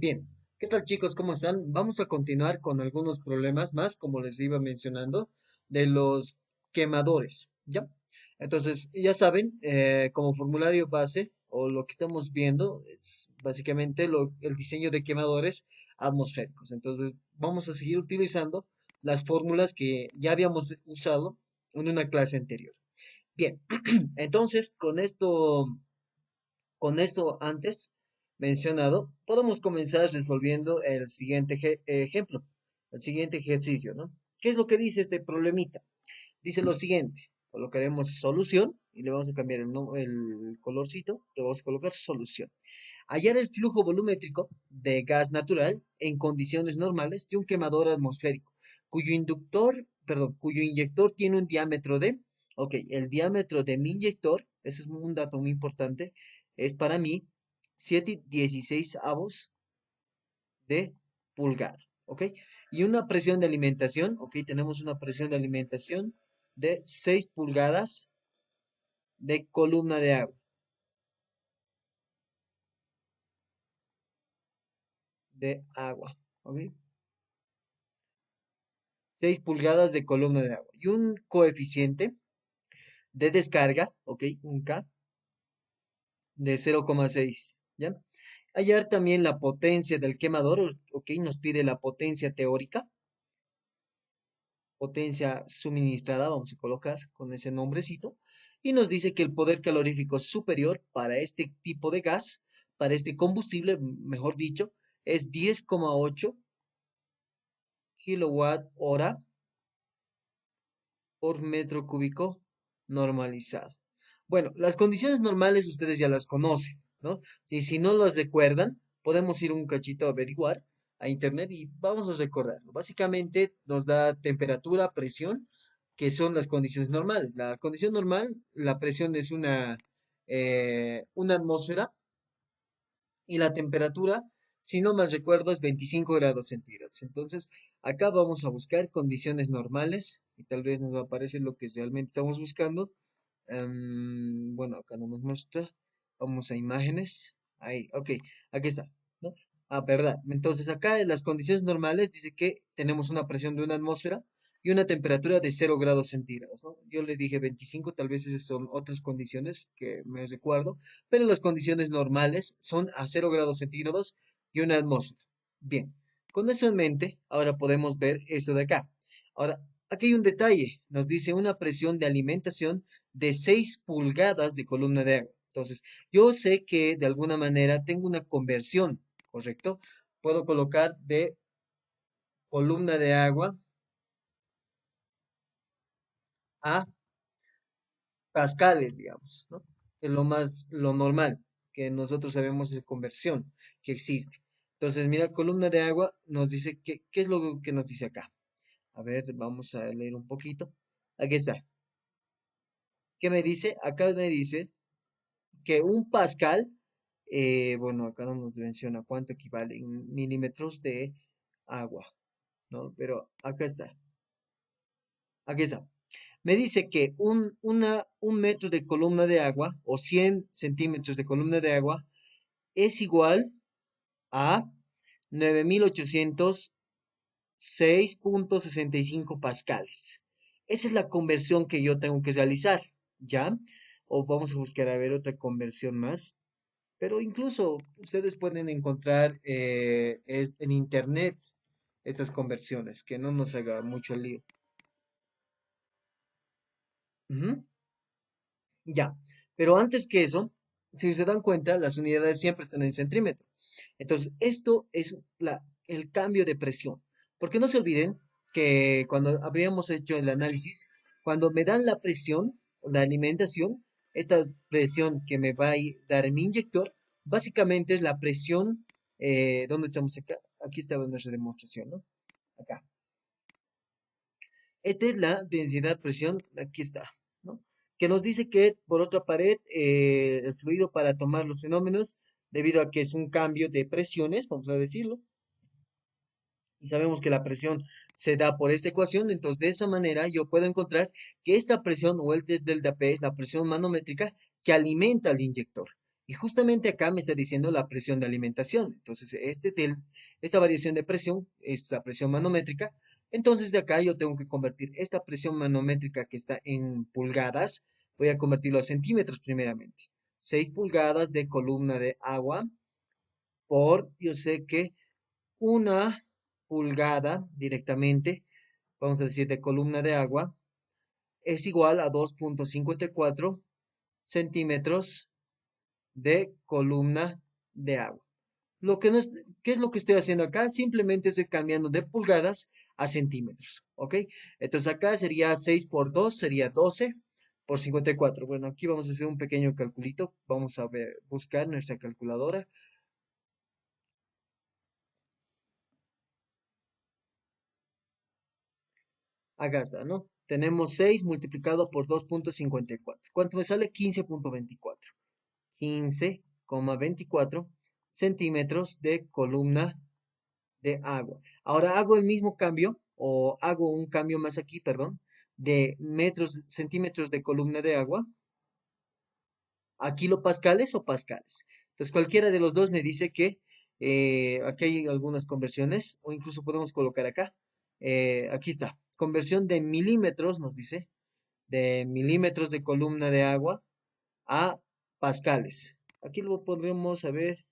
Bien, ¿qué tal chicos? ¿Cómo están? Vamos a continuar con algunos problemas más, como les iba mencionando, de los quemadores, ¿ya? Entonces, ya saben, como formulario base, o lo que estamos viendo, es básicamente el diseño de quemadores atmosféricos. Entonces, vamos a seguir utilizando las fórmulas que ya habíamos usado en una clase anterior. Bien, entonces, con esto antes mencionado, podemos comenzar resolviendo el siguiente ejemplo, el siguiente ejercicio, ¿no? ¿Qué es lo que dice este problemita? Dice lo siguiente, colocaremos solución y le vamos a cambiar el colorcito, le vamos a colocar solución. Hallar el flujo volumétrico de gas natural en condiciones normales de un quemador atmosférico, cuyo inyector tiene un diámetro de, ok, el diámetro de mi inyector, ese es un dato muy importante, es para mí 7/16 de pulgada, ok. Y una presión de alimentación, ok, tenemos una presión de alimentación de 6 pulgadas de columna de agua, ok. 6 pulgadas de columna de agua y un coeficiente de descarga, ok, un K de 0,6, ¿ya? Hallar también la potencia del quemador, ok, nos pide la potencia teórica, potencia suministrada, vamos a colocar con ese nombrecito, y nos dice que el poder calorífico superior para este tipo de gas, para este combustible, mejor dicho, es 10,8 kilowatt hora por metro cúbico normalizado. Bueno, las condiciones normales ustedes ya las conocen, ¿no? Si no las recuerdan, podemos ir un cachito a averiguar a internet y vamos a recordarlo. Básicamente nos da temperatura, presión, que son las condiciones normales. La condición normal, la presión es una atmósfera y la temperatura, si no mal recuerdo, es 25 grados centígrados. Entonces, acá vamos a buscar condiciones normales y tal vez nos aparece lo que realmente estamos buscando. Bueno, acá no nos muestra. Vamos a imágenes. Ahí, ok, aquí está, ¿no? Ah, verdad. Entonces, acá en las condiciones normales dice que tenemos una presión de una atmósfera y una temperatura de 0 grados centígrados, ¿no? Yo le dije 25, tal vez esas son otras condiciones que me recuerdo, pero las condiciones normales son a 0 grados centígrados y una atmósfera. Bien, con eso en mente, ahora podemos ver esto de acá. Ahora, aquí hay un detalle, nos dice una presión de alimentación de 6 pulgadas de columna de agua. Entonces, yo sé que de alguna manera tengo una conversión, ¿correcto? Puedo colocar de columna de agua a pascales, digamos, ¿no? Es lo normal, que nosotros sabemos de conversión que existe. Entonces, mira, columna de agua nos dice ¿qué es lo que nos dice acá? A ver, vamos a leer un poquito. Aquí está. ¿Qué me dice? Acá me dice que un pascal, bueno, acá no nos menciona cuánto equivale en milímetros de agua, ¿no? Pero acá está. Aquí está. Me dice que un metro de columna de agua o 100 centímetros de columna de agua es igual a 9806,65 pascales. Esa es la conversión que yo tengo que realizar, ¿ya? O vamos a buscar a ver otra conversión más. Pero incluso ustedes pueden encontrar en internet estas conversiones, que no nos haga mucho lío. Ujú. Ya, pero antes que eso, si se dan cuenta, las unidades siempre están en centímetro. Entonces, esto es el cambio de presión. Porque no se olviden que cuando habríamos hecho el análisis, cuando me dan la presión, la alimentación, esta presión que me va a dar mi inyector, básicamente es la presión, ¿dónde estamos acá? Aquí estaba nuestra demostración, ¿no? Acá. Esta es la densidad presión, aquí está, ¿no? Que nos dice que por otra pared, el fluido para tomar los fenómenos, debido a que es un cambio de presiones, vamos a decirlo, y sabemos que la presión se da por esta ecuación, entonces de esa manera yo puedo encontrar que esta presión o el delta P es la presión manométrica que alimenta al inyector. Y justamente acá me está diciendo la presión de alimentación. Entonces, esta variación de presión es la presión manométrica. Entonces, de acá yo tengo que convertir esta presión manométrica que está en pulgadas, voy a convertirlo a centímetros primeramente. 6 pulgadas de columna de agua por, yo sé que una pulgada directamente, vamos a decir, de columna de agua, es igual a 2,54 centímetros de columna de agua. Lo que no es, ¿qué es lo que estoy haciendo acá? Simplemente estoy cambiando de pulgadas a centímetros, ¿ok? Entonces acá sería 6 por 2, sería 12 por 54. Bueno, aquí vamos a hacer un pequeño calculito. Vamos a ver, buscar nuestra calculadora. Acá está, ¿no? Tenemos 6 multiplicado por 2,54. ¿Cuánto me sale? 15,24. 15,24 centímetros de columna de agua. Ahora hago el mismo cambio, o hago un cambio más aquí, perdón, de metros, centímetros de columna de agua a kilopascales o pascales. Entonces cualquiera de los dos me dice que aquí hay algunas conversiones, o incluso podemos colocar acá. Aquí está, conversión de milímetros, nos dice, de milímetros de columna de agua a pascales. Aquí lo podríamos saber,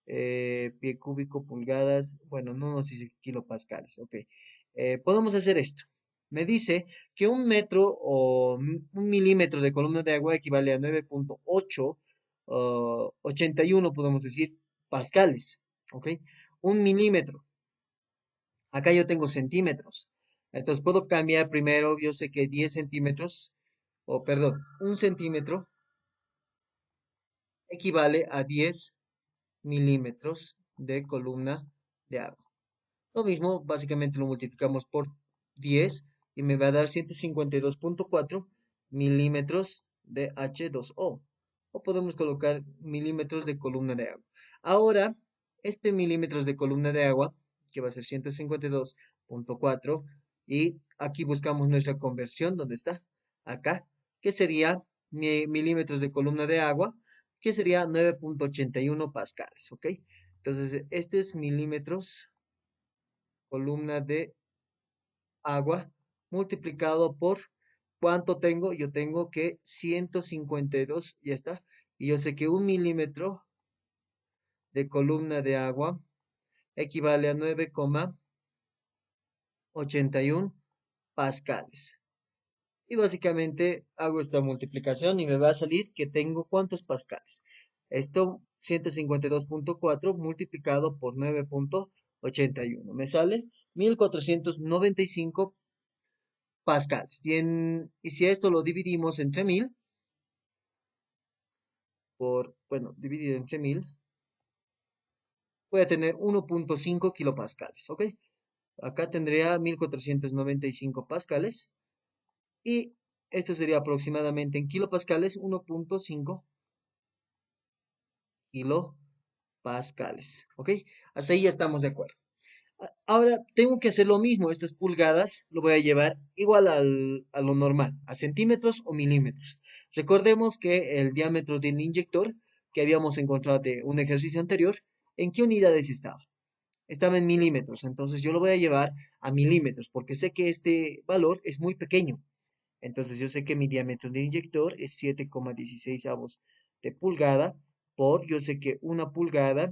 pie cúbico, pulgadas, bueno, no nos dice kilopascales, ok. Podemos hacer esto. Me dice que un metro o un milímetro de columna de agua equivale a 9,81, podemos decir, pascales, ok. Un milímetro. Acá yo tengo centímetros. Entonces puedo cambiar primero, yo sé que 10 centímetros, o perdón, un centímetro equivale a 10 milímetros de columna de agua. Lo mismo, básicamente lo multiplicamos por 10 y me va a dar 152,4 milímetros de H2O. O podemos colocar milímetros de columna de agua. Ahora, este milímetros de columna de agua, que va a ser 152,4, y aquí buscamos nuestra conversión, ¿dónde está? Acá, que sería milímetros de columna de agua, que sería 9,81 pascales, ¿ok? Entonces, este es milímetros columna de agua multiplicado por ¿cuánto tengo? Yo tengo que 152, ya está. Y yo sé que un milímetro de columna de agua equivale a 9,81 pascales. Y básicamente hago esta multiplicación y me va a salir que tengo ¿cuántos pascales? Esto 152,4 multiplicado por 9,81. Me sale 1495 pascales. Y si a esto lo dividimos entre 1000, bueno, dividido entre 1000, voy a tener 1,5 kilopascales, ¿ok? Acá tendría 1495 pascales y esto sería aproximadamente en kilopascales 1,5 kilopascales, ¿ok? Hasta ahí ya estamos de acuerdo. Ahora tengo que hacer lo mismo, estas pulgadas lo voy a llevar igual a lo normal, a centímetros o milímetros. Recordemos que el diámetro del inyector que habíamos encontrado de un ejercicio anterior, ¿en qué unidades estaba? Estaba en milímetros, entonces yo lo voy a llevar a milímetros porque sé que este valor es muy pequeño. Entonces yo sé que mi diámetro del inyector es 7,16 avos de pulgada yo sé que una pulgada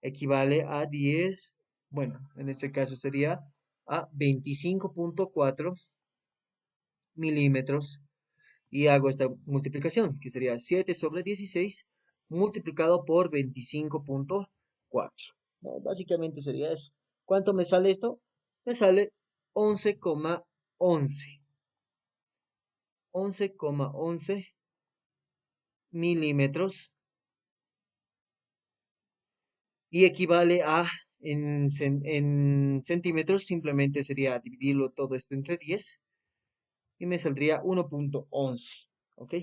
equivale a 10, bueno, en este caso sería a 25,4 milímetros y hago esta multiplicación, que sería 7 sobre 16 multiplicado por 25,4. No, básicamente sería eso. ¿Cuánto me sale esto? Me sale 11,11. 11,11 milímetros y equivale a, en centímetros, simplemente sería dividirlo todo esto entre 10 y me saldría 1,11, ¿ok?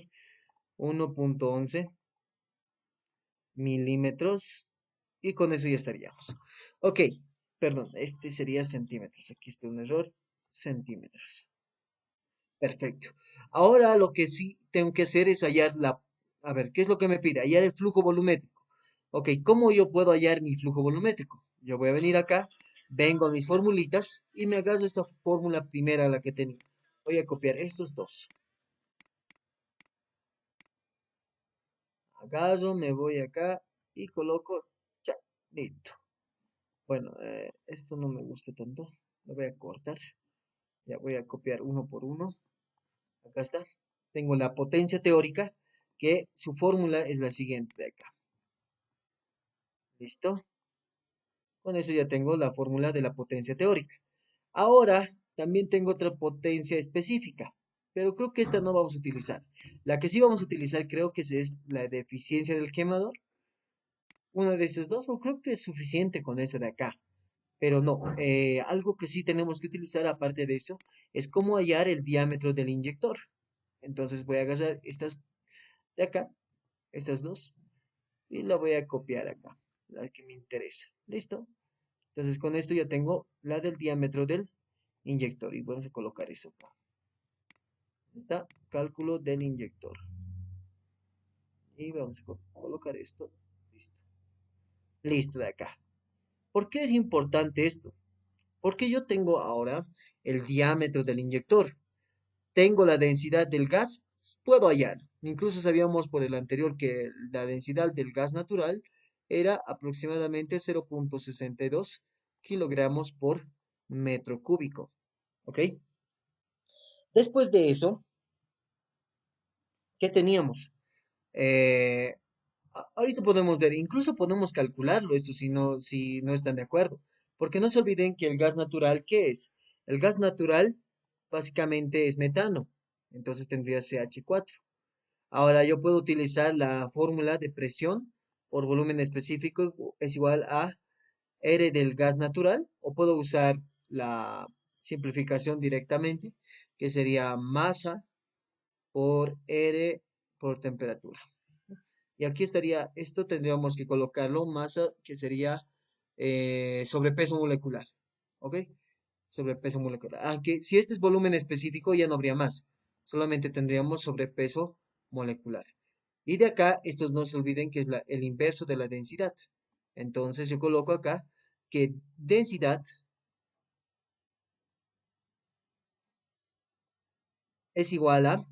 1,11 milímetros y con eso ya estaríamos. Ok, perdón, este sería centímetros, aquí está un error, centímetros. Perfecto. Ahora lo que sí tengo que hacer es hallar A ver, ¿qué es lo que me pide? Hallar el flujo volumétrico. Ok, ¿cómo yo puedo hallar mi flujo volumétrico? Yo voy a venir acá, vengo a mis formulitas y me agarro esta fórmula primera, la que tenía. Voy a copiar estos dos. Agarro, me voy acá y coloco, ya, listo. Bueno, esto no me gusta tanto. Lo voy a cortar. Ya voy a copiar uno por uno. Acá está. Tengo la potencia teórica, que su fórmula es la siguiente de acá. ¿Listo? Con eso ya tengo la fórmula de la potencia teórica. Ahora también tengo otra potencia específica, pero creo que esta no vamos a utilizar. La que sí vamos a utilizar creo que es la de eficiencia del quemador. Una de estas dos, o creo que es suficiente con esa de acá. Pero no, algo que sí tenemos que utilizar aparte de eso es cómo hallar el diámetro del inyector. Entonces voy a agarrar estas de acá, estas dos, y la voy a copiar acá, la que me interesa. ¿Listo? Entonces con esto ya tengo la del diámetro del inyector y vamos a colocar eso acá. Está cálculo del inyector. Y vamos a colocar esto. Listo. Listo de acá. ¿Por qué es importante esto? Porque yo tengo ahora el diámetro del inyector. Tengo la densidad del gas, puedo hallar. Incluso sabíamos por el anterior que la densidad del gas natural era aproximadamente 0,62 kilogramos por metro cúbico. ¿Ok? Después de eso, ¿qué teníamos? Eh, ahorita podemos ver, incluso podemos calcularlo, esto si no están de acuerdo. Porque no se olviden que el gas natural, ¿qué es? El gas natural básicamente es metano. Entonces tendría CH4. Ahora yo puedo utilizar la fórmula de presión por volumen específico es igual a R del gas natural, o puedo usar la simplificación directamente, que sería masa por R por temperatura. Y aquí estaría, esto tendríamos que colocarlo, masa que sería sobrepeso molecular. ¿Ok? Sobrepeso molecular. Aunque si este es volumen específico ya no habría más, solamente tendríamos sobrepeso molecular. Y de acá, estos no se olviden que es el inverso de la densidad. Entonces yo coloco acá que densidad es igual a,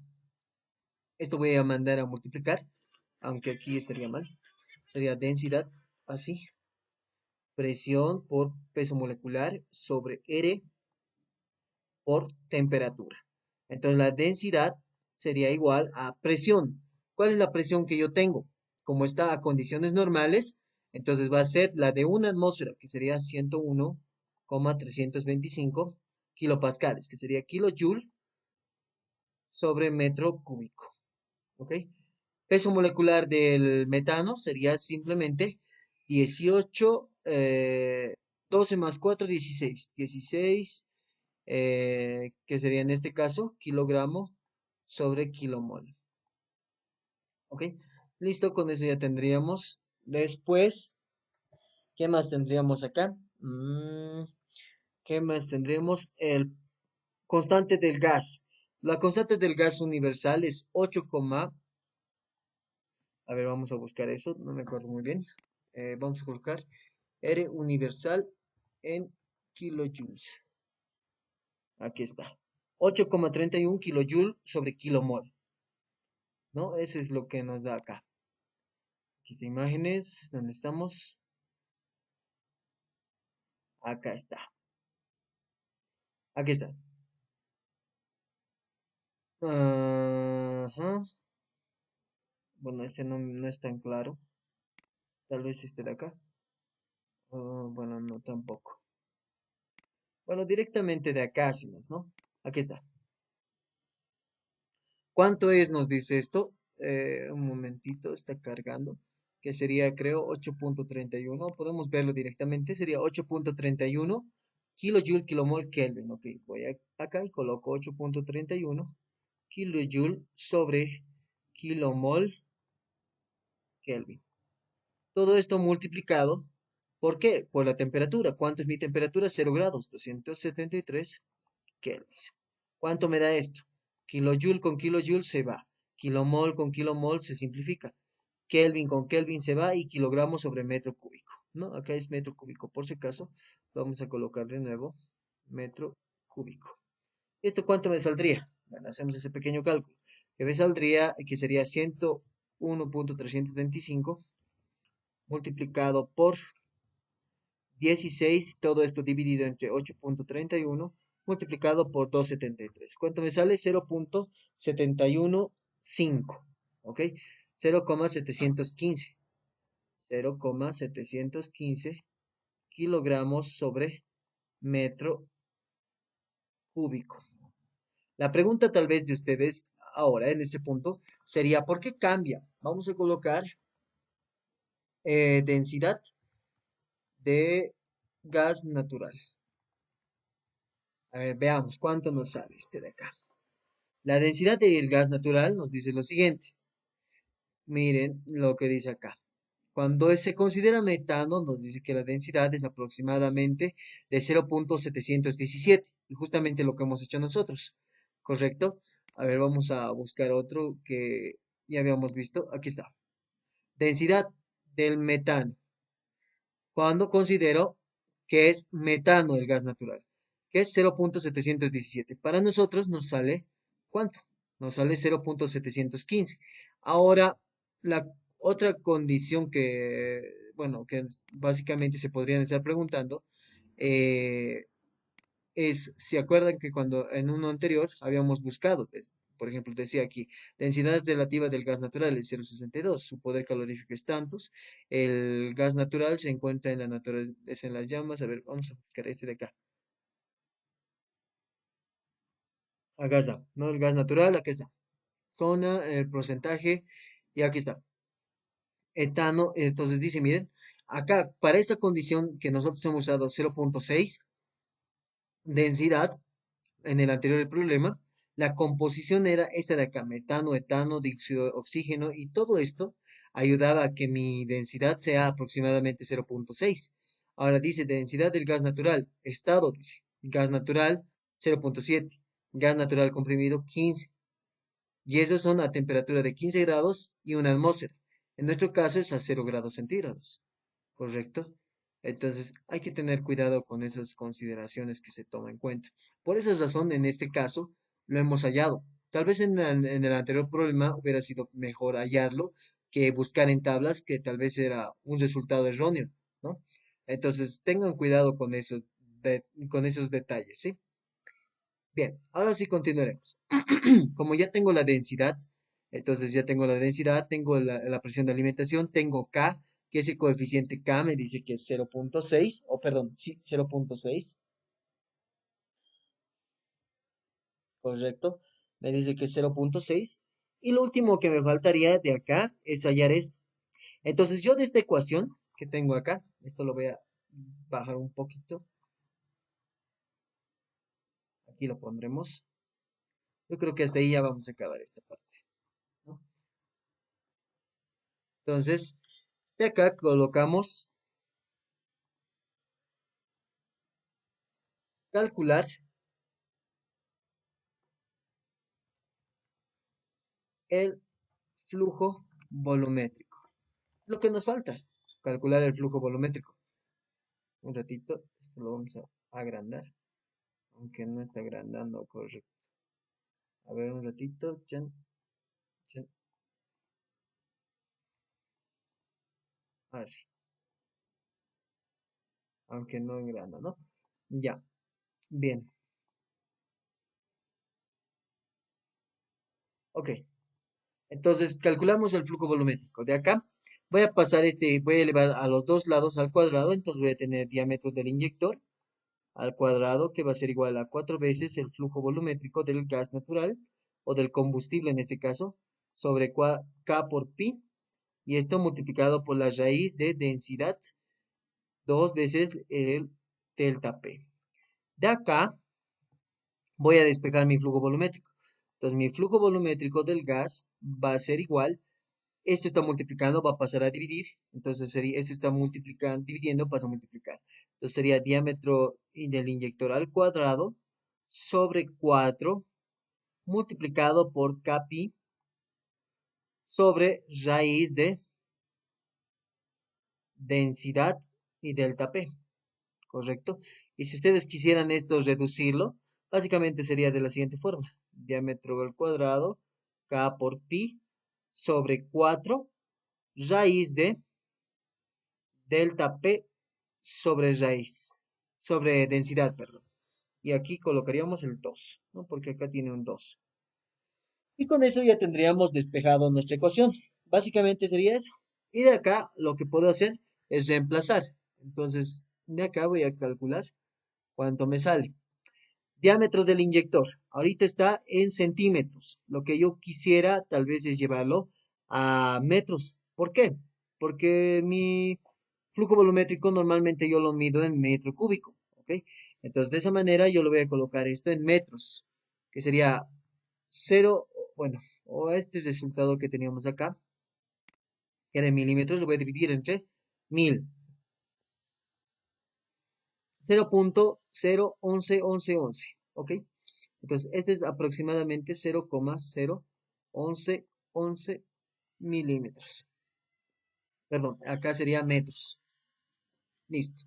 esto voy a mandar a multiplicar, aunque aquí estaría mal, sería densidad así, presión por peso molecular sobre R por temperatura. Entonces la densidad sería igual a presión. ¿Cuál es la presión que yo tengo? Como está a condiciones normales, entonces va a ser la de una atmósfera, que sería 101,325 kilopascales, que sería kilojoule sobre metro cúbico. ¿Ok? Peso molecular del metano sería simplemente 18, 12 más 4, 16. 16 que sería en este caso kilogramo sobre kilomol. ¿Ok? Listo, con eso ya tendríamos. Después, ¿qué más tendríamos acá? ¿Qué más tendríamos? El constante del gas. La constante del gas universal es 8, a ver, vamos a buscar eso, no me acuerdo muy bien. Vamos a colocar R universal en kilojoules. Aquí está. 8,31 kilojoule sobre kilomol. ¿No? Eso es lo que nos da acá. Aquí está imágenes, ¿dónde estamos? Acá está. Aquí está. Ajá. Bueno, este no es tan claro. Tal vez este de acá. Bueno, no tampoco. Bueno, directamente de acá hacemos, ¿no? Aquí está. ¿Cuánto es? Nos dice esto. Un momentito, está cargando. Que sería, creo, 8,31. Podemos verlo directamente. Sería 8,31 kilojoule, kilomol, Kelvin. Ok, voy acá y coloco 8,31 kilojoule sobre kilomol, Kelvin. Todo esto multiplicado. ¿Por qué? Por la temperatura. ¿Cuánto es mi temperatura? 0 grados, 273 Kelvin. ¿Cuánto me da esto? Kilojoule con kilojoule se va. Kilomol con kilomol se simplifica. Kelvin con Kelvin se va y kilogramos sobre metro cúbico, ¿no? Acá es metro cúbico. Por si acaso, vamos a colocar de nuevo metro cúbico. ¿Esto cuánto me saldría? Bueno, hacemos ese pequeño cálculo. Que me saldría, que sería 101.325 multiplicado por 16, todo esto dividido entre 8.31 multiplicado por 2,73. ¿Cuánto me sale? 0.715, ¿ok? 0,715. 0,715 kilogramos sobre metro cúbico. La pregunta tal vez de ustedes ahora en este punto sería, ¿por qué cambia? Vamos a colocar densidad de gas natural. A ver, veamos cuánto nos sale este de acá. La densidad del gas natural nos dice lo siguiente. Miren lo que dice acá. Cuando se considera metano, nos dice que la densidad es aproximadamente de 0.717. Y justamente lo que hemos hecho nosotros. ¿Correcto? A ver, vamos a buscar otro que ya habíamos visto. Aquí está. Densidad del metano. Cuando considero que es metano el gas natural, que es 0.717. Para nosotros nos sale, ¿cuánto? Nos sale 0.715. Ahora, la otra condición que, bueno, que básicamente se podrían estar preguntando, eh, ¿se acuerdan que cuando en uno anterior habíamos buscado, por ejemplo, decía aquí, densidad relativa del gas natural es 0,62, su poder calorífico es tantos, el gas natural se encuentra en la naturaleza en las llamas, a ver, vamos a buscar este de acá, acá está, ¿no? El gas natural, aquí está, zona, el porcentaje, y aquí está, etano, entonces dice, miren, acá, para esta condición que nosotros hemos usado 0,6, densidad, en el anterior problema, la composición era esta de acá, metano, etano, dióxido de oxígeno y todo esto ayudaba a que mi densidad sea aproximadamente 0.6. Ahora dice densidad del gas natural, estado dice, gas natural 0.7, gas natural comprimido 15. Y esos son a temperatura de 15 grados y una atmósfera. En nuestro caso es a 0 grados centígrados. ¿Correcto? Entonces hay que tener cuidado con esas consideraciones que se toman en cuenta. Por esa razón, en este caso, lo hemos hallado. Tal vez en el anterior problema hubiera sido mejor hallarlo que buscar en tablas, que tal vez era un resultado erróneo, ¿no? Entonces tengan cuidado con con esos detalles, ¿sí? Bien, ahora sí continuaremos. Como ya tengo la densidad, entonces ya tengo la densidad, tengo la presión de alimentación, tengo K, que ese coeficiente K me dice que es 0.6, o perdón, sí, 0.6, correcto, me dice que es 0.6, y lo último que me faltaría de acá es hallar esto. Entonces yo de esta ecuación que tengo acá, esto lo voy a bajar un poquito, aquí lo pondremos, yo creo que hasta ahí ya vamos a acabar esta parte, ¿no? Entonces, de acá colocamos calcular el flujo volumétrico. Lo que nos falta, calcular el flujo volumétrico. Un ratito, esto lo vamos a agrandar, aunque no está agrandando correcto. A ver, un ratito, chan, chan, así, aunque no engranda, ¿no? Ya, bien, ok. Entonces, calculamos el flujo volumétrico. De acá, voy a pasar voy a elevar a los dos lados al cuadrado, entonces voy a tener diámetro del inyector al cuadrado, que va a ser igual a 4 veces el flujo volumétrico del gas natural, o del combustible en este caso, sobre K por pi, y esto multiplicado por la raíz de densidad, 2 veces el delta P. De acá voy a despejar mi flujo volumétrico. Entonces mi flujo volumétrico del gas va a ser igual, esto está multiplicando, va a pasar a dividir, entonces sería, esto está multiplicando, dividiendo, pasa a multiplicar. Entonces sería diámetro del inyector al cuadrado sobre 4 multiplicado por Kpi sobre raíz de densidad y delta P, ¿correcto? Y si ustedes quisieran esto reducirlo, básicamente sería de la siguiente forma. Diámetro al cuadrado, K por pi, sobre 4 raíz de delta P sobre raíz, sobre densidad, perdón. Y aquí colocaríamos el 2, ¿no? Porque acá tiene un 2. Y con eso ya tendríamos despejado nuestra ecuación. Básicamente sería eso. Y de acá lo que puedo hacer es reemplazar. Entonces, de acá voy a calcular cuánto me sale. Diámetro del inyector. Ahorita está en centímetros. Lo que yo quisiera tal vez es llevarlo a metros. ¿Por qué? Porque mi flujo volumétrico normalmente yo lo mido en metro cúbico. ¿Ok? Entonces, de esa manera yo lo voy a colocar esto en metros, que sería 0, bueno, o este resultado que teníamos acá, que era en milímetros, lo voy a dividir entre 1000. 0.01111, ¿ok? Entonces, este es aproximadamente 0,01111 milímetros. Perdón, acá sería metros. Listo.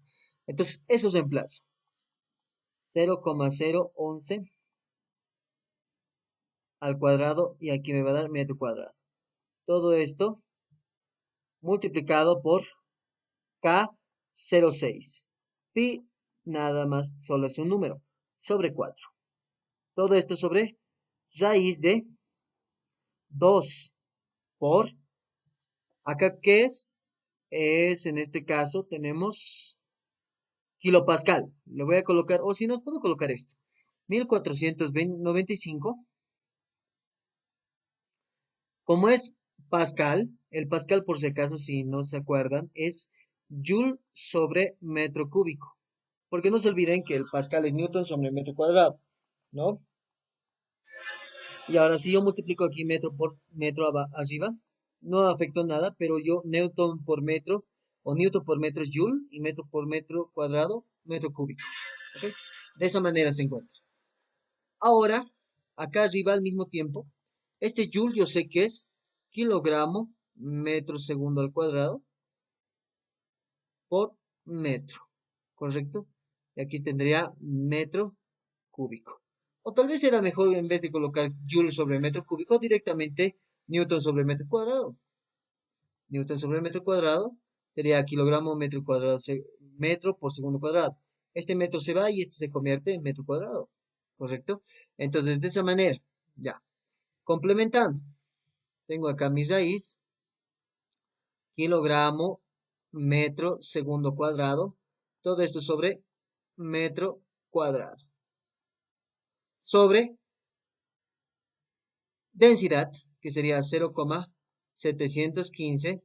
Entonces, eso reemplazo. 0,011 al cuadrado y aquí me va a dar metro cuadrado. Todo esto multiplicado por K06. Pi nada más solo es un número, sobre 4. Todo esto sobre raíz de 2 por, acá ¿qué es? Es en este caso tenemos kilopascal. Le voy a colocar, o si no, puedo colocar esto. 1495. Como es Pascal, el Pascal por si acaso, si no se acuerdan, es Joule sobre metro cúbico. Porque no se olviden que el Pascal es Newton sobre metro cuadrado, ¿no? Y ahora si yo multiplico aquí metro por metro arriba, no afectó nada, pero yo Newton por metro o Newton por metro es Joule y metro por metro cuadrado, metro cúbico. ¿Ok? De esa manera se encuentra. Ahora, acá arriba al mismo tiempo, este Joule yo sé que es kilogramo metro segundo al cuadrado por metro, ¿correcto? Y aquí tendría metro cúbico. O tal vez era mejor en vez de colocar Joule sobre metro cúbico, directamente Newton sobre metro cuadrado. Newton sobre metro cuadrado sería kilogramo metro cuadrado, metro por segundo cuadrado. Este metro se va y este se convierte en metro cuadrado, ¿correcto? Entonces, de esa manera, ya. Complementando, tengo acá mi raíz, kilogramo metro segundo cuadrado, todo esto sobre metro cuadrado, sobre densidad, que sería 0,715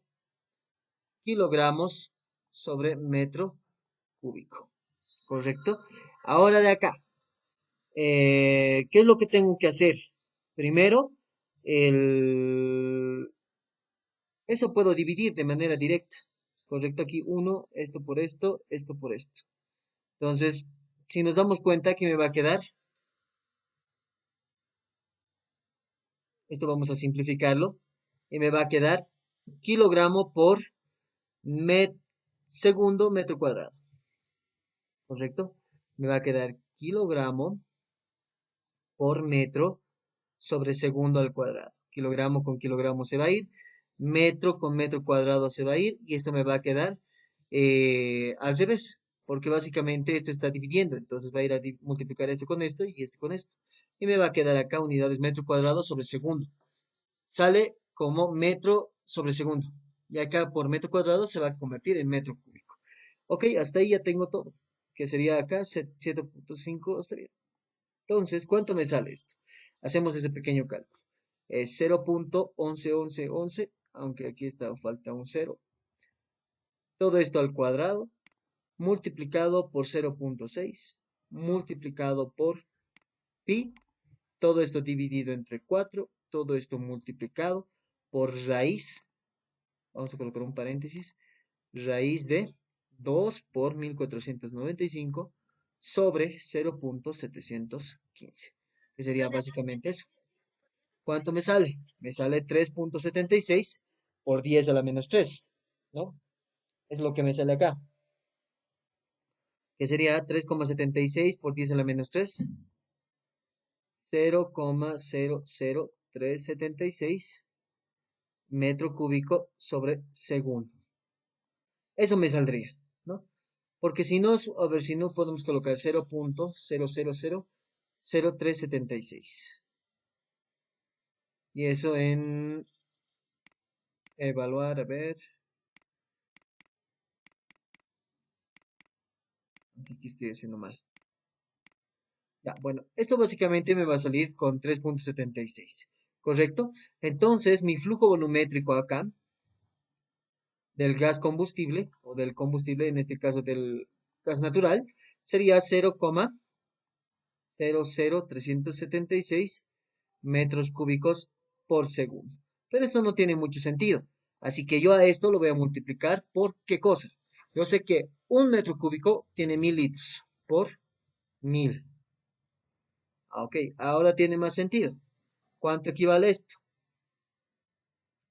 kilogramos sobre metro cúbico, ¿correcto? Ahora de acá, ¿qué es lo que tengo que hacer? Primero, eso puedo dividir de manera directa, ¿correcto? Aquí uno, esto por esto, esto por esto. Entonces, si nos damos cuenta que me va a quedar, esto vamos a simplificarlo, y me va a quedar kilogramo por segundo metro cuadrado, ¿correcto? Me va a quedar kilogramo por metro sobre segundo al cuadrado. Kilogramo con kilogramo se va a ir, metro con metro cuadrado se va a ir, y esto me va a quedar al revés, porque básicamente esto está dividiendo, entonces va a ir a multiplicar esto con esto y este con esto. Y me va a quedar acá unidades metro cuadrado sobre segundo. Sale como metro sobre segundo. Y acá por metro cuadrado se va a convertir en metro cúbico. Ok, hasta ahí ya tengo todo. Que sería acá 7.5. Está bien. Entonces, ¿cuánto me sale esto? Hacemos ese pequeño cálculo. Es 0.111111, aunque aquí está, falta un cero. Todo esto al cuadrado, multiplicado por 0.6, multiplicado por pi, todo esto dividido entre 4, todo esto multiplicado por raíz, vamos a colocar un paréntesis, raíz de 2 por 1495 sobre 0.715, que sería básicamente eso. ¿Cuánto me sale? Me sale 3,76 por 10 a la menos 3, ¿no? Es lo que me sale acá, que sería 3,76 por 10 a la menos 3, 0,00376 metro cúbico sobre segundo. Eso me saldría, ¿no? Porque si no, a ver, si no podemos colocar 0,0000376. Y eso en evaluar, a ver, aquí estoy haciendo mal. Ya, bueno, esto básicamente me va a salir con 3,76, ¿correcto? Entonces, mi flujo volumétrico acá del gas combustible, o del combustible, en este caso del gas natural, sería 0,00376 metros cúbicos por segundo. Pero esto no tiene mucho sentido. Así que yo a esto lo voy a multiplicar por ¿qué cosa? Yo sé que un metro cúbico tiene 1000 litros por 1000. Ok, ahora tiene más sentido. ¿Cuánto equivale esto?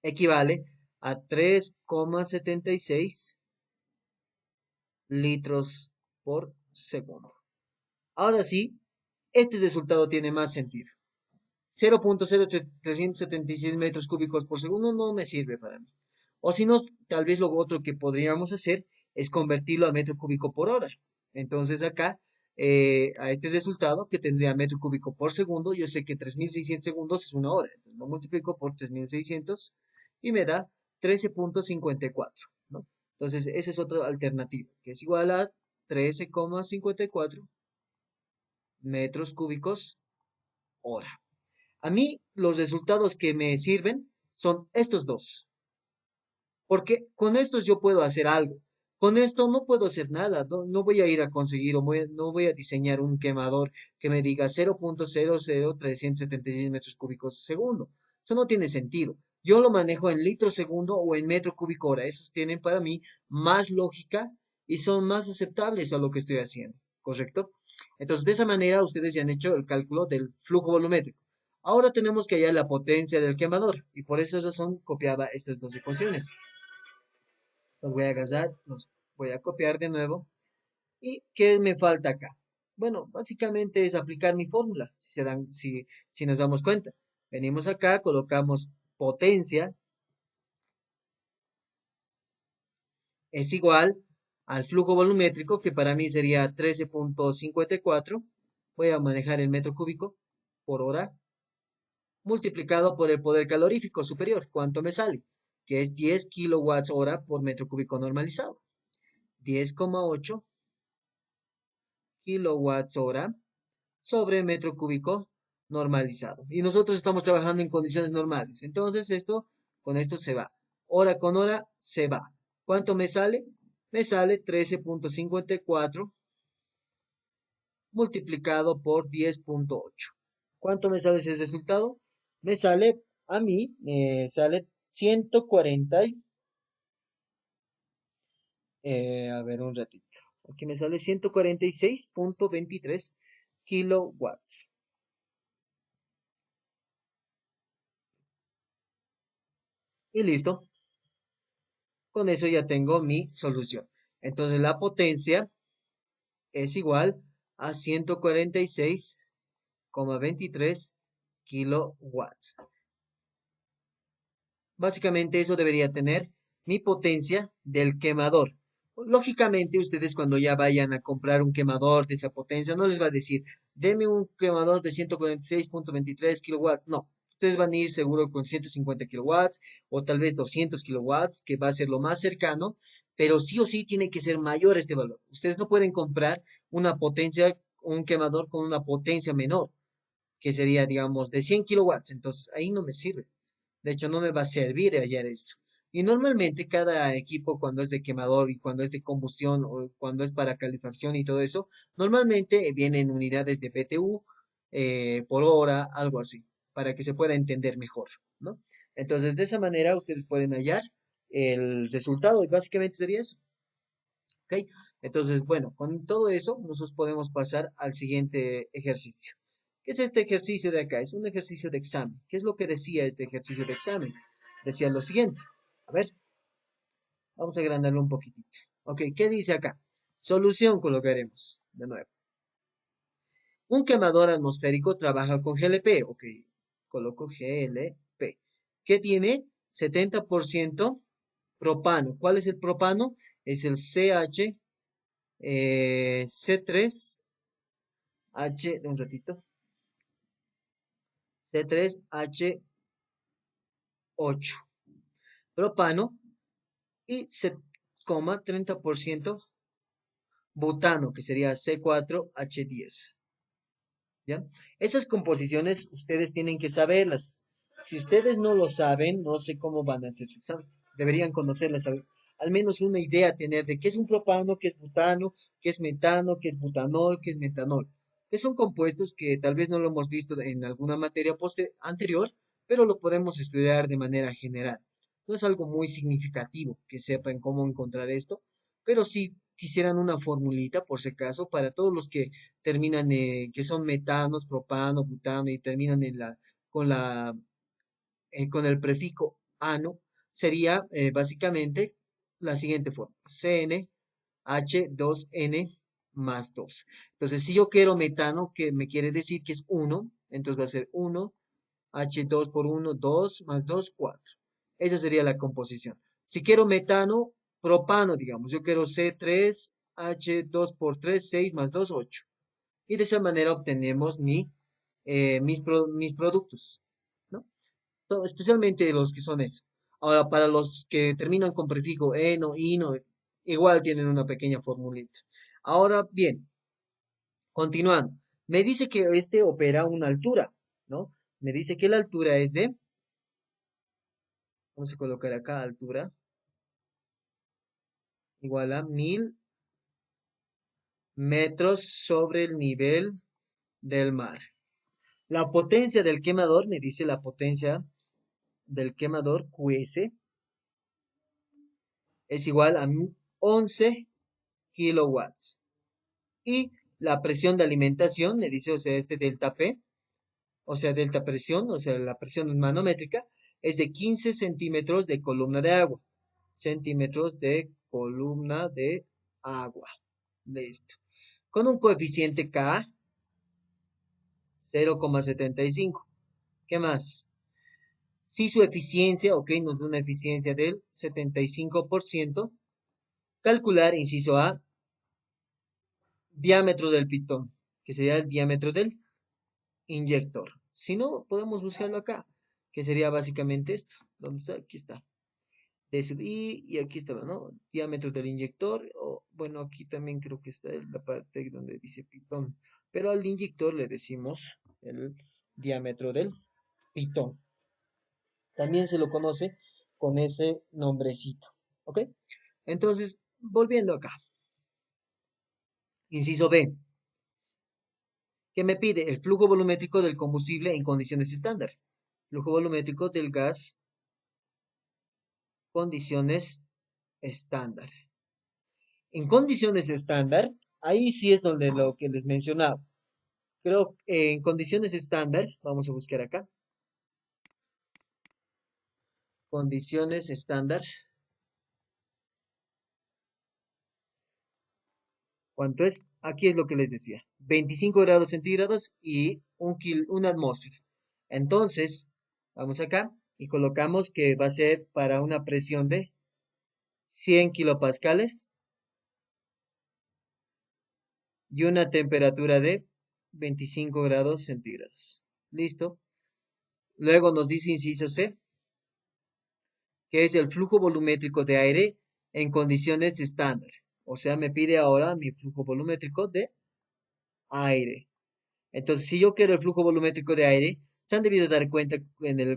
Equivale a 3,76 litros por segundo. Ahora sí, este resultado tiene más sentido. 0,0376 metros cúbicos por segundo no me sirve para mí. O si no, tal vez lo otro que podríamos hacer es convertirlo a metro cúbico por hora. Entonces acá, a este resultado que tendría metro cúbico por segundo, yo sé que 3600 segundos es una hora. Entonces lo multiplico por 3600 y me da 13,54, ¿no? Entonces esa es otra alternativa, que es igual a 13,54 metros cúbicos hora. A mí los resultados que me sirven son estos dos, porque con estos yo puedo hacer algo. Con esto no puedo hacer nada, no voy a ir a conseguir o no voy a diseñar un quemador que me diga 0,00376 metros cúbicos segundo. Eso no tiene sentido. Yo lo manejo en litro segundo o en metro cúbico hora. Esos tienen para mí más lógica y son más aceptables a lo que estoy haciendo, ¿correcto? Entonces, de esa manera ustedes ya han hecho el cálculo del flujo volumétrico. Ahora tenemos que hallar la potencia del quemador y por esa razón copiaba estas dos ecuaciones. Los voy a agarrar, los voy a copiar de nuevo. ¿Y qué me falta acá? Bueno, básicamente es aplicar mi fórmula, si nos damos cuenta. Venimos acá, colocamos potencia es igual al flujo volumétrico, que para mí sería 13,54. Voy a manejar el metro cúbico por hora, multiplicado por el poder calorífico superior. ¿Cuánto me sale? Que es 10 kilowatts hora por metro cúbico normalizado. 10,8 kilowatts hora sobre metro cúbico normalizado. Y nosotros estamos trabajando en condiciones normales. Entonces con esto se va. Hora con hora se va. ¿Cuánto me sale? Me sale 13,54 multiplicado por 10,8. ¿Cuánto me sale ese resultado? Me sale, a mí, me sale 140. A ver un ratito. Aquí me sale 146,23 kilowatts. Y listo. Con eso ya tengo mi solución. Entonces la potencia es igual a 146,23 kilowatts. Básicamente eso debería tener mi potencia del quemador. Lógicamente ustedes cuando ya vayan a comprar un quemador de esa potencia no les va a decir, deme un quemador de 146,23 kilowatts. No, ustedes van a ir seguro con 150 kilowatts o tal vez 200 kilowatts, que va a ser lo más cercano, pero sí o sí tiene que ser mayor este valor. Ustedes no pueden comprar una potencia, un quemador con una potencia menor, que sería, digamos, de 100 kilowatts. Entonces ahí no me sirve. De hecho, no me va a servir hallar eso. Y normalmente cada equipo, cuando es de quemador y cuando es de combustión o cuando es para calefacción y todo eso, normalmente vienen unidades de BTU por hora, algo así, para que se pueda entender mejor, ¿no? Entonces, de esa manera ustedes pueden hallar el resultado y básicamente sería eso, ¿ok? Entonces, bueno, con todo eso, nosotros podemos pasar al siguiente ejercicio, ¿ok? ¿Qué es este ejercicio de acá? Es un ejercicio de examen. ¿Qué es lo que decía este ejercicio de examen? Decía lo siguiente. A ver, vamos a agrandarlo un poquitito. Ok, ¿qué dice acá? Solución colocaremos de nuevo. Un quemador atmosférico trabaja con GLP. Ok, coloco GLP. ¿Qué tiene? 70% propano. ¿Cuál es el propano? Es el C3H, un ratito, C3H8, propano y 30% butano, que sería C4H10. ¿Ya? Esas composiciones ustedes tienen que saberlas. Si ustedes no lo saben, no sé cómo van a hacer su examen. Deberían conocerlas, al menos una idea tener de qué es un propano, qué es butano, qué es metano, qué es butanol, qué es metanol. Que son compuestos que tal vez no lo hemos visto en alguna materia anterior, pero lo podemos estudiar de manera general. No es algo muy significativo que sepan cómo encontrar esto, pero si quisieran una formulita, por si acaso, para todos los que terminan, que son metanos, propano, butano y terminan con la, con el prefijo ano, sería básicamente la siguiente forma: CnH2n más 2. Entonces, si yo quiero metano, que me quiere decir que es 1, entonces va a ser 1, H2 por 1, 2, más 2, 4. Esa sería la composición. Si quiero metano, propano, digamos, yo quiero C3H2 por 3, 6 más 2, 8. Y de esa manera obtenemos mis productos, ¿no? Especialmente los que son eso. Ahora, para los que terminan con prefijo eno, ino, igual tienen una pequeña formulita. Ahora bien, continuando, me dice que este opera a una altura, ¿no? Me dice que la altura es de, vamos a colocar acá altura, igual a 1000 metros sobre el nivel del mar. La potencia del quemador, me dice la potencia del quemador QS, es igual a 11 kilowatts. Y la presión de alimentación, me dice, o sea, este delta P, o sea, delta presión, o sea, la presión manométrica, es de 15 centímetros de columna de agua. Centímetros de columna de agua. Listo. Con un coeficiente K, 0,75. ¿Qué más? Si su eficiencia, ok, nos da una eficiencia del 75%, calcular, inciso A, diámetro del pitón, que sería el diámetro del inyector. Si no, podemos buscarlo acá, que sería básicamente esto. ¿Dónde está? Aquí está. De sub I, y aquí está, ¿no? Diámetro del inyector, o bueno, aquí también creo que está la parte donde dice pitón. Pero al inyector le decimos el diámetro del pitón. También se lo conoce con ese nombrecito. ¿Ok? Entonces, volviendo acá. Inciso B, que me pide el flujo volumétrico del combustible en condiciones estándar. Flujo volumétrico del gas, condiciones estándar. En condiciones estándar, ahí sí es donde lo que les mencionaba. Creo que en condiciones estándar, vamos a buscar acá. Condiciones estándar. ¿Cuánto es? Aquí es lo que les decía. 25 grados centígrados y una atmósfera. Entonces, vamos acá y colocamos que va a ser para una presión de 100 kilopascales y una temperatura de 25 grados centígrados. ¿Listo? Luego nos dice inciso C, que es el flujo volumétrico de aire en condiciones estándar. O sea, me pide ahora mi flujo volumétrico de aire. Entonces, si yo quiero el flujo volumétrico de aire, se han debido dar cuenta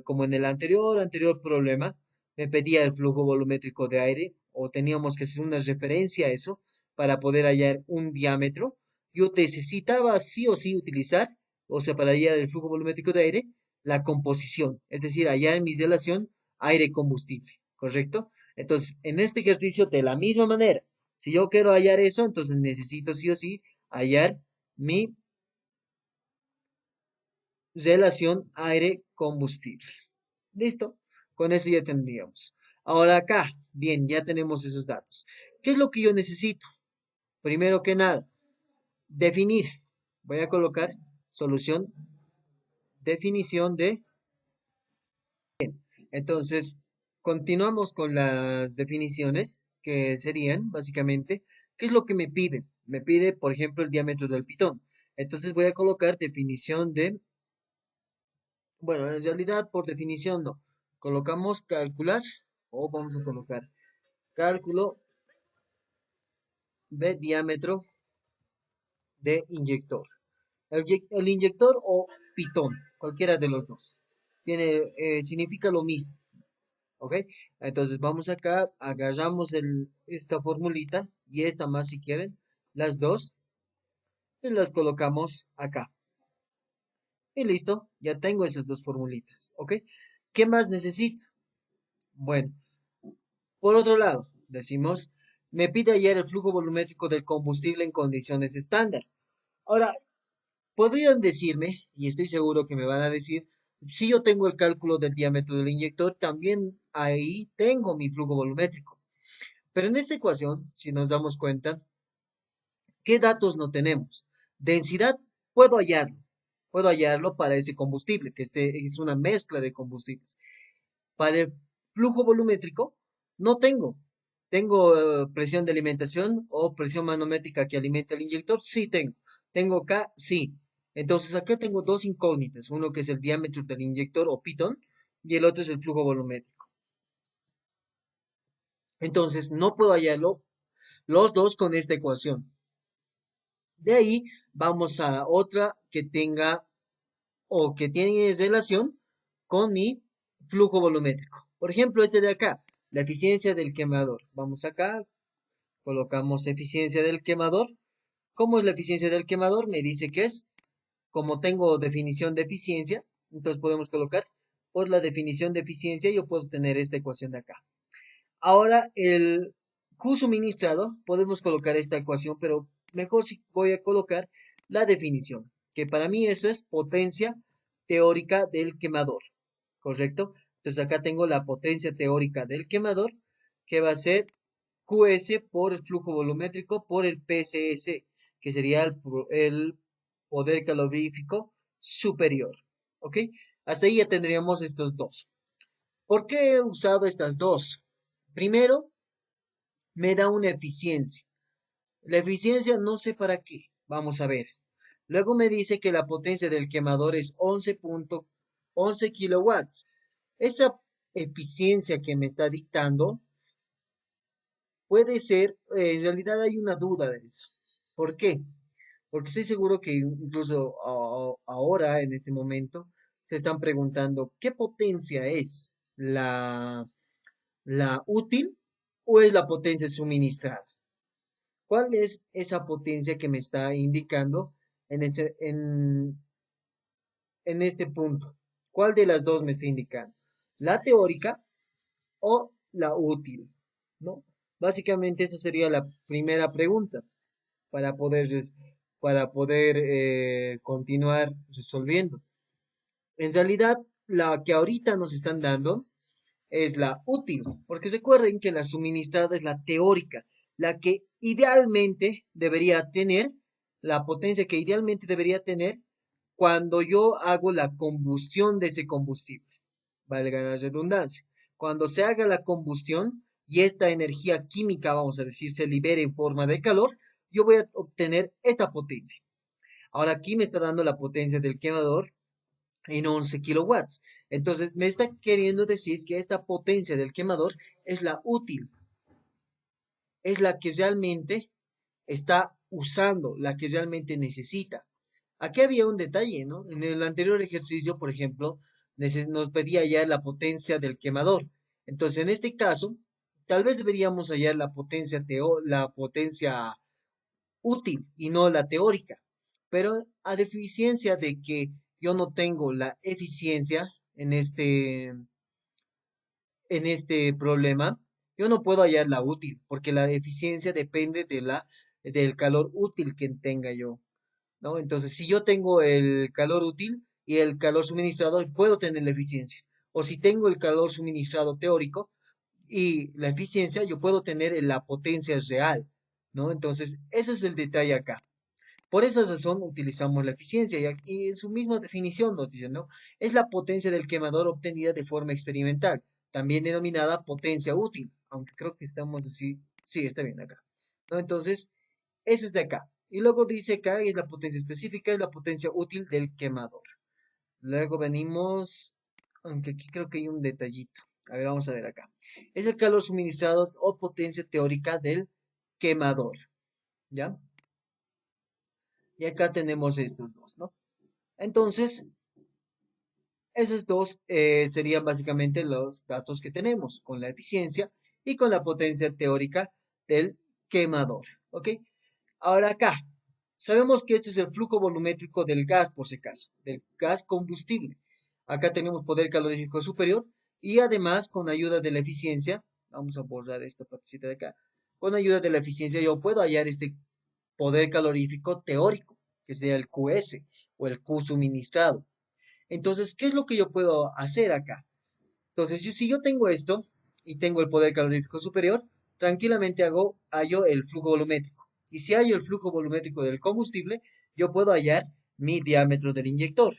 como en el anterior problema, me pedía el flujo volumétrico de aire, o teníamos que hacer una referencia a eso para poder hallar un diámetro. Yo necesitaba sí o sí utilizar, o sea, para hallar el flujo volumétrico de aire, la composición, es decir, hallar mi relación aire-combustible, ¿correcto? Entonces, en este ejercicio, de la misma manera, si yo quiero hallar eso, entonces necesito sí o sí hallar mi relación aire-combustible. ¿Listo? Con eso ya tendríamos. Ahora acá, bien, ya tenemos esos datos. ¿Qué es lo que yo necesito? Primero que nada, definir. Voy a colocar solución, definición de. Entonces, continuamos con las definiciones, que serían básicamente, ¿qué es lo que me pide? Me pide, por ejemplo, el diámetro del pitón. Entonces voy a colocar definición de, bueno, en realidad por definición no. Colocamos calcular o vamos a colocar cálculo de diámetro de inyector. El inyector o pitón, cualquiera de los dos. Significa lo mismo. ¿Ok? Entonces vamos acá, agarramos esta formulita y esta más si quieren, las dos, y las colocamos acá. Y listo, ya tengo esas dos formulitas. ¿Ok? ¿Qué más necesito? Bueno, por otro lado, decimos, me pide hallar el flujo volumétrico del combustible en condiciones estándar. Ahora, podrían decirme, y estoy seguro que me van a decir, si yo tengo el cálculo del diámetro del inyector, también ahí tengo mi flujo volumétrico. Pero en esta ecuación, si nos damos cuenta, ¿qué datos no tenemos? Densidad, puedo hallarlo. Puedo hallarlo para ese combustible, que es una mezcla de combustibles. Para el flujo volumétrico, no tengo. ¿Tengo presión de alimentación o presión manométrica que alimenta el inyector? Sí tengo. ¿Tengo acá? Sí. Entonces acá tengo dos incógnitas, uno que es el diámetro del inyector o pitón y el otro es el flujo volumétrico. Entonces no puedo hallarlo los dos con esta ecuación. De ahí vamos a otra que tenga o que tiene relación con mi flujo volumétrico. Por ejemplo, este de acá, la eficiencia del quemador. Vamos acá, colocamos eficiencia del quemador. ¿Cómo es la eficiencia del quemador? Me dice que es, como tengo definición de eficiencia, entonces podemos colocar por la definición de eficiencia, yo puedo tener esta ecuación de acá. Ahora, el Q suministrado, podemos colocar esta ecuación, pero mejor si voy a colocar la definición, que para mí eso es potencia teórica del quemador, ¿correcto? Entonces acá tengo la potencia teórica del quemador, que va a ser QS por el flujo volumétrico por el PSS, que sería el poder calorífico superior, ¿ok? Hasta ahí ya tendríamos estos dos. ¿Por qué he usado estas dos? Primero, me da una eficiencia. La eficiencia no sé para qué. Vamos a ver. Luego me dice que la potencia del quemador es 11.11 kilowatts. Esa eficiencia que me está dictando puede ser, en realidad hay una duda de eso. ¿Por qué? Porque estoy seguro que incluso ahora, en este momento, se están preguntando qué potencia es la útil o es la potencia suministrada. ¿Cuál es esa potencia que me está indicando en este punto? ¿Cuál de las dos me está indicando? ¿La teórica o la útil? ¿No? Básicamente esa sería la primera pregunta para poder, continuar resolviendo. En realidad, la que ahorita nos están dando es la útil, porque recuerden que la suministrada es la teórica, la que idealmente debería tener, la potencia que idealmente debería tener cuando yo hago la combustión de ese combustible, valga la redundancia. Cuando se haga la combustión y esta energía química, vamos a decir, se libere en forma de calor, yo voy a obtener esta potencia. Ahora aquí me está dando la potencia del quemador en 11 kilowatts. Entonces me está queriendo decir que esta potencia del quemador es la útil, es la que realmente está usando, la que realmente necesita. Aquí había un detalle, ¿no? En el anterior ejercicio, por ejemplo, nos pedía ya la potencia del quemador. Entonces, en este caso, tal vez deberíamos hallar la potencia útil y no la teórica. Pero a deficiencia de que yo no tengo la eficiencia en este problema, yo no puedo hallar la útil, porque la eficiencia depende del calor útil que tenga yo, ¿no? Entonces, si yo tengo el calor útil, y el calor suministrado, puedo tener la eficiencia. O si tengo el calor suministrado teórico y la eficiencia, yo puedo tener la potencia real, ¿no? Entonces, ese es el detalle acá. Por esa razón utilizamos la eficiencia y en su misma definición nos dicen, ¿no? Es la potencia del quemador obtenida de forma experimental, también denominada potencia útil, aunque creo que estamos así, sí, está bien acá, ¿no? Entonces, eso es de acá. Y luego dice acá es la potencia específica, es la potencia útil del quemador. Luego venimos, aunque aquí creo que hay un detallito. A ver, vamos a ver acá. Es el calor suministrado o potencia teórica del quemador, ¿ya? Y acá tenemos estos dos, ¿no? Entonces, esos dos serían básicamente los datos que tenemos con la eficiencia y con la potencia teórica del quemador, ¿ok? Ahora acá, sabemos que este es el flujo volumétrico del gas, por si acaso, del gas combustible. Acá tenemos poder calorífico superior y además con ayuda de la eficiencia, vamos a borrar esta partecita de acá, con ayuda de la eficiencia yo puedo hallar este poder calorífico teórico, que sería el QS o el Q suministrado. Entonces, ¿qué es lo que yo puedo hacer acá? Entonces, si yo tengo esto y tengo el poder calorífico superior, tranquilamente hallo el flujo volumétrico. Y si hallo el flujo volumétrico del combustible, yo puedo hallar mi diámetro del inyector.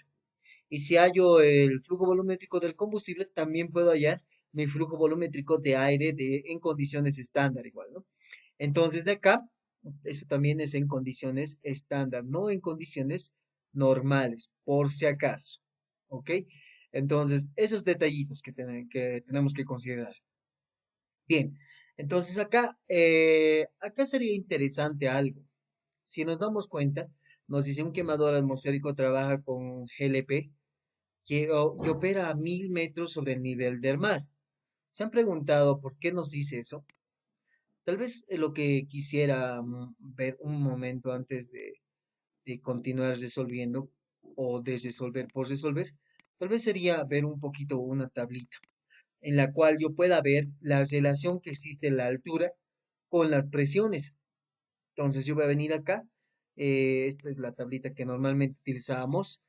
Y si hallo el flujo volumétrico del combustible, también puedo hallar mi flujo volumétrico de aire en condiciones estándar igual, ¿no? Entonces, de acá, eso también es en condiciones estándar, no en condiciones normales, por si acaso. ¿Ok? Entonces, esos detallitos que tenemos que considerar. Bien, entonces acá sería interesante algo. Si nos damos cuenta, nos dice un quemador atmosférico trabaja con GLP y opera a 1000 metros sobre el nivel del mar. ¿Se han preguntado por qué nos dice eso? Tal vez lo que quisiera ver un momento antes de continuar resolviendo o de resolver por resolver, tal vez sería ver un poquito una tablita en la cual yo pueda ver la relación que existe en la altura con las presiones. Entonces yo voy a venir acá, esta es la tablita que normalmente utilizábamos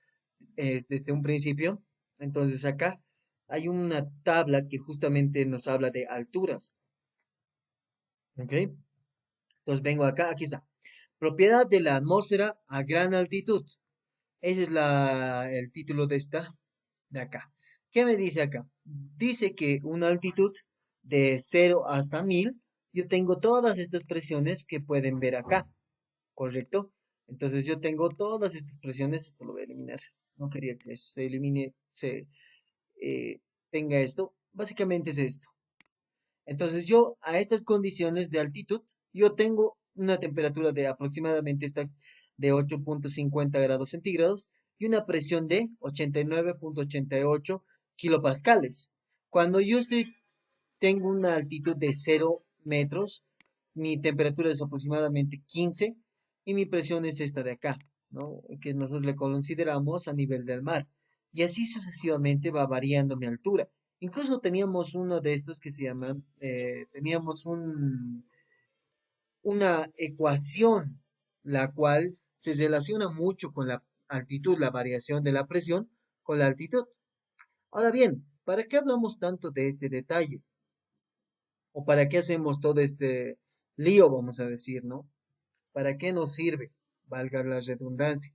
desde un principio. Entonces acá hay una tabla que justamente nos habla de alturas. ¿Ok? Entonces vengo acá, aquí está. Propiedad de la atmósfera a gran altitud. Ese es el título de esta de acá. ¿Qué me dice acá? Dice que una altitud de 0 hasta 1000, yo tengo todas estas presiones que pueden ver acá, ¿correcto? Entonces yo tengo todas estas presiones, esto lo voy a eliminar. No quería que se elimine, se tenga esto. Básicamente es esto. Entonces yo a estas condiciones de altitud, yo tengo una temperatura de aproximadamente de 8,50 grados centígrados y una presión de 89,88 kilopascales. Cuando tengo una altitud de 0 metros, mi temperatura es aproximadamente 15 y mi presión es esta de acá, ¿no? Que nosotros le consideramos a nivel del mar. Y así sucesivamente va variando mi altura. Incluso teníamos uno de estos que se llama, teníamos una ecuación, la cual se relaciona mucho con la altitud, la variación de la presión con la altitud. Ahora bien, ¿para qué hablamos tanto de este detalle? ¿O para qué hacemos todo este lío, vamos a decir, ¿no? ¿Para qué nos sirve? Valga la redundancia.